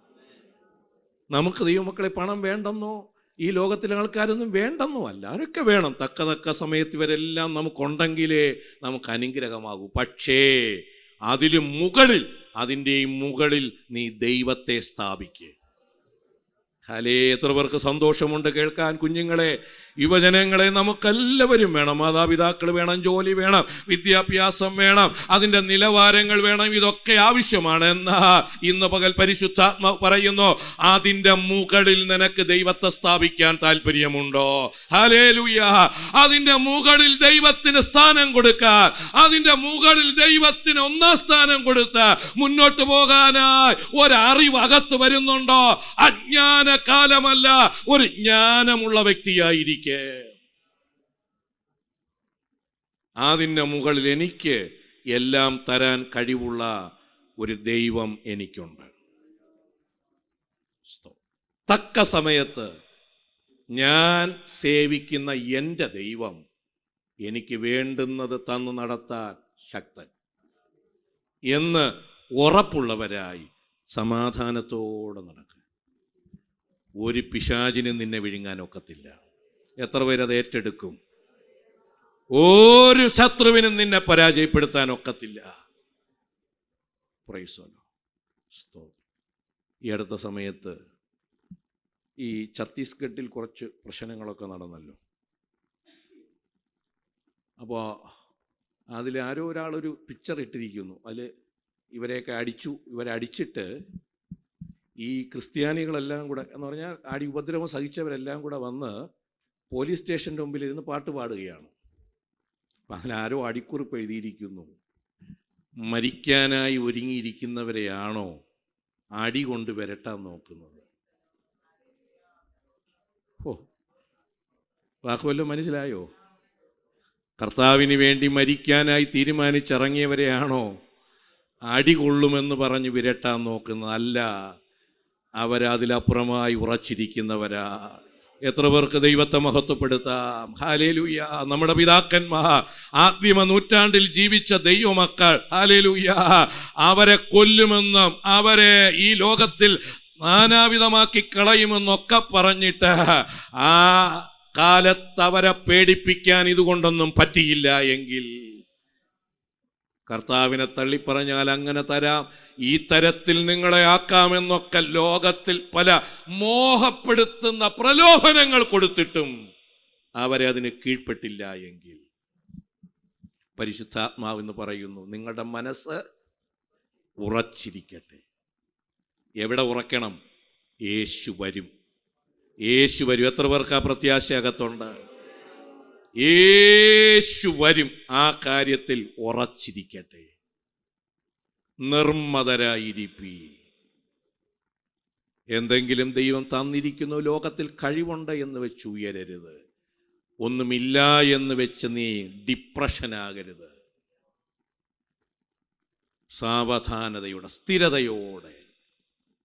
നമുക്ക് ദൈവമക്കളെ പണം വേണ്ടെന്നോ ഈ ലോകത്തിലെ ആൾക്കാരൊന്നും വേണ്ടെന്നോ അല്ല, ആരൊക്കെ വേണം. തക്ക സമയത്ത് ഇവരെല്ലാം നമുക്കുണ്ടെങ്കിലേ നമുക്ക് അനുഗ്രഹമാകൂ. പക്ഷേ അതിലും മുകളിൽ, അതിൻ്റെയും മുകളിൽ നീ ദൈവത്തെ സ്ഥാപിക്കുക. എത്ര പേർക്ക് സന്തോഷമുണ്ട് കേൾക്കാൻ. കുഞ്ഞുങ്ങളെ, യുവജനങ്ങളെ, നമുക്കെല്ലാവരും വേണം. മാതാപിതാക്കൾ വേണം, ജോലി വേണം, വിദ്യാഭ്യാസം വേണം, അതിൻ്റെ നിലവാരങ്ങൾ വേണം, ഇതൊക്കെ ആവശ്യമാണ്. എന്നാ ഇന്ന് പകൽ പരിശുദ്ധാത്മാവ് പറയുന്നു, അതിൻ്റെ മുകളിൽ നിനക്ക് ദൈവത്തെ സ്ഥാപിക്കാൻ താല്പര്യമുണ്ടോ? ഹല്ലേലൂയ. അതിൻ്റെ മുകളിൽ ദൈവത്തിന് സ്ഥാനം കൊടുക്കാൻ, അതിൻ്റെ മുകളിൽ ദൈവത്തിന് ഒന്നാം സ്ഥാനം കൊടുത്ത് മുന്നോട്ട് പോകാനായി ഒരറിവ് അകത്ത് വരുന്നുണ്ടോ? അജ്ഞാന കാലമല്ല, ഒരു ജ്ഞാനമുള്ള വ്യക്തിയായിരിക്കും. അതിൻ്റെ മുകളിൽ എനിക്ക് എല്ലാം തരാൻ കഴിവുള്ള ഒരു ദൈവം എനിക്കുണ്ട്. തക്ക സമയത്ത് ഞാൻ സേവിക്കുന്ന എൻ്റെ ദൈവം എനിക്ക് വേണ്ടുന്നത് തന്നു നടത്താൻ ശക്തൻ എന്ന് ഉറപ്പുള്ളവരായി സമാധാനത്തോടെ നടക്കുക. ഒരു പിശാചിനും നിന്നെ വിഴുങ്ങാൻ ഒക്കത്തില്ല. എത്ര പേരത് ഏറ്റെടുക്കും? ഒരു ശത്രുവിനും നിന്നെ പരാജയപ്പെടുത്താൻ ഒക്കത്തില്ല. Price the Lord. ഈ അടുത്ത സമയത്ത് ഈ ഛത്തീസ്ഗഡിൽ കുറച്ച് പ്രശ്നങ്ങളൊക്കെ നടന്നല്ലോ. അപ്പോൾ അതിൽ ആരോ ഒരാളൊരു പിക്ചർ ഇട്ടിരിക്കുന്നു. അതിൽ ഇവരെയൊക്കെ ഇവരെ അടിച്ചിട്ട് ഈ ക്രിസ്ത്യാനികളെല്ലാം കൂടെ എന്ന് പറഞ്ഞാൽ ഉപദ്രവം സഹിച്ചവരെല്ലാം കൂടെ വന്ന് പോലീസ് സ്റ്റേഷൻ്റെ മുമ്പിൽ ഇരുന്ന് പാട്ട് പാടുകയാണ്. അപ്പം അതിലാരോ അടിക്കുറിപ്പ് എഴുതിയിരിക്കുന്നു, മരിക്കാനായി ഒരുങ്ങിയിരിക്കുന്നവരെയാണോ അടി കൊണ്ട് വരട്ടാൻ നോക്കുന്നത്? ഓ, വാക്കുവല്ലോ മനസ്സിലായോ? കർത്താവിന് വേണ്ടി മരിക്കാനായി തീരുമാനിച്ചിറങ്ങിയവരെയാണോ അടി കൊള്ളുമെന്ന് പറഞ്ഞ് വിരട്ടാൻ നോക്കുന്നത്? അല്ല, അവരതിലപ്പുറമായി ഉറച്ചിരിക്കുന്നവരാ. എത്ര പേർക്ക് ദൈവത്തെ മഹത്വപ്പെടുത്താം? ഹല്ലേലൂയ. നമ്മുടെ പിതാക്കന്മാർ ആദിമ നൂറ്റാണ്ടിൽ ജീവിച്ച ദൈവമക്കൾ, ഹല്ലേലൂയ, അവരെ കൊല്ലുമെന്നും അവരെ ഈ ലോകത്തിൽ നാനാവിധമാക്കി കളയുമെന്നൊക്കെ പറഞ്ഞിട്ട് ആ കാലത്ത് അവരെ പേടിപ്പിക്കാൻ ഇതുകൊണ്ടൊന്നും പറ്റിയില്ല. എങ്കിൽ കർത്താവിനെ തള്ളിപ്പറഞ്ഞാൽ അങ്ങനെ തരാം, ഈ തരത്തിൽ നിങ്ങളെ ആക്കാമെന്നൊക്കെ ലോകത്തിൽ പല മോഹപ്പെടുത്തുന്ന പ്രലോഭനങ്ങൾ കൊടുത്തിട്ടും അവരെ അതിന് കീഴ്പ്പെട്ടില്ല. എങ്കിൽ പരിശുദ്ധാത്മാവെന്ന് പറയുന്നു, നിങ്ങളുടെ മനസ്സ് ഉറച്ചിരിക്കട്ടെ. എവിടെ ഉറക്കണം? യേശു വരും. യേശു വരും. എത്ര പേർക്ക് ആ പ്രത്യാശ അകത്തുണ്ട്? യേശു വരും. ആ കാര്യത്തിൽ ഉറച്ചിരിക്കട്ടെ. നിർമ്മതരായിരിപ്പി. എന്തെങ്കിലും ദൈവം തന്നിരിക്കുന്നു, ലോകത്തിൽ കഴിവുണ്ട് എന്ന് വെച്ച് ഉയരരുത്. ഒന്നുമില്ല എന്ന് വെച്ച് നീ ഡിപ്രഷനാകരുത്. സാവധാനതയോടെ, സ്ഥിരതയോടെ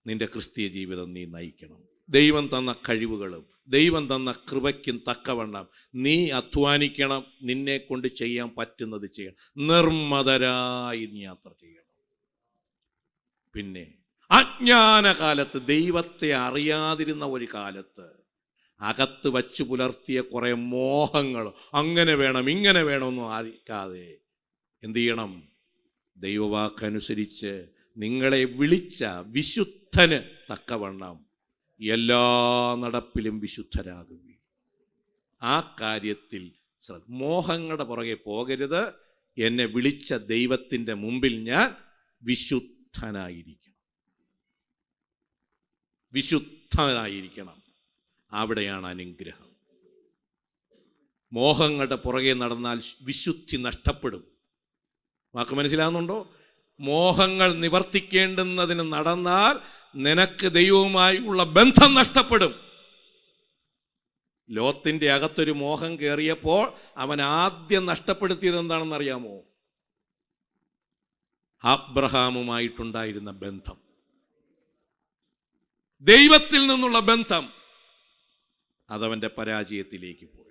നിന്റെ ക്രിസ്തീയ ജീവിതം നീ നയിക്കണം. ദൈവം തന്ന കഴിവുകളും ദൈവം തന്ന കൃപയ്ക്കും തക്കവണ്ണം നീ അധ്വാനിക്കണം. നിന്നെ കൊണ്ട് ചെയ്യാൻ പറ്റുന്നത് ചെയ്യണം. നിർമ്മതരായി നീ യാത്ര ചെയ്യണം. പിന്നെ അജ്ഞാനകാലത്ത്, ദൈവത്തെ അറിയാതിരുന്ന ഒരു കാലത്ത് അകത്ത് വച്ചു പുലർത്തിയ കുറെ മോഹങ്ങൾ, അങ്ങനെ വേണം ഇങ്ങനെ വേണമെന്നും അറിയിക്കാതെ എന്തു ചെയ്യണം? ദൈവവാക്കനുസരിച്ച് നിങ്ങളെ വിളിച്ച വിശുദ്ധന് തക്കവണ്ണം എല്ലാ നടപ്പിലും വിശുദ്ധരാകുക. ആ കാര്യത്തിൽ മോഹങ്ങളുടെ പുറകെ പോകരുത്. എന്നെ വിളിച്ച ദൈവത്തിൻ്റെ മുമ്പിൽ ഞാൻ വിശുദ്ധനായിരിക്കണം. വിശുദ്ധനായിരിക്കണം. അവിടെയാണ് അനുഗ്രഹം. മോഹങ്ങളുടെ പുറകെ നടന്നാൽ വിശുദ്ധി നഷ്ടപ്പെടും. വാക്ക് മനസ്സിലാകുന്നുണ്ടോ? മോഹങ്ങൾ നിവർത്തിക്കേണ്ടുന്നതിന് നടന്നാൽ നിനക്ക് ദൈവവുമായി ഉള്ള ബന്ധം നഷ്ടപ്പെടും. ലോത്തിന്റെ അകത്തൊരു മോഹം കയറിയപ്പോൾ അവൻ ആദ്യം നഷ്ടപ്പെടുത്തിയത് എന്താണെന്ന് അറിയാമോ? അബ്രഹാമുമായിട്ടുണ്ടായിരുന്ന ബന്ധം, ദൈവത്തിൽ നിന്നുള്ള ബന്ധം. അതവന്റെ പരാജയത്തിലേക്ക് പോയി.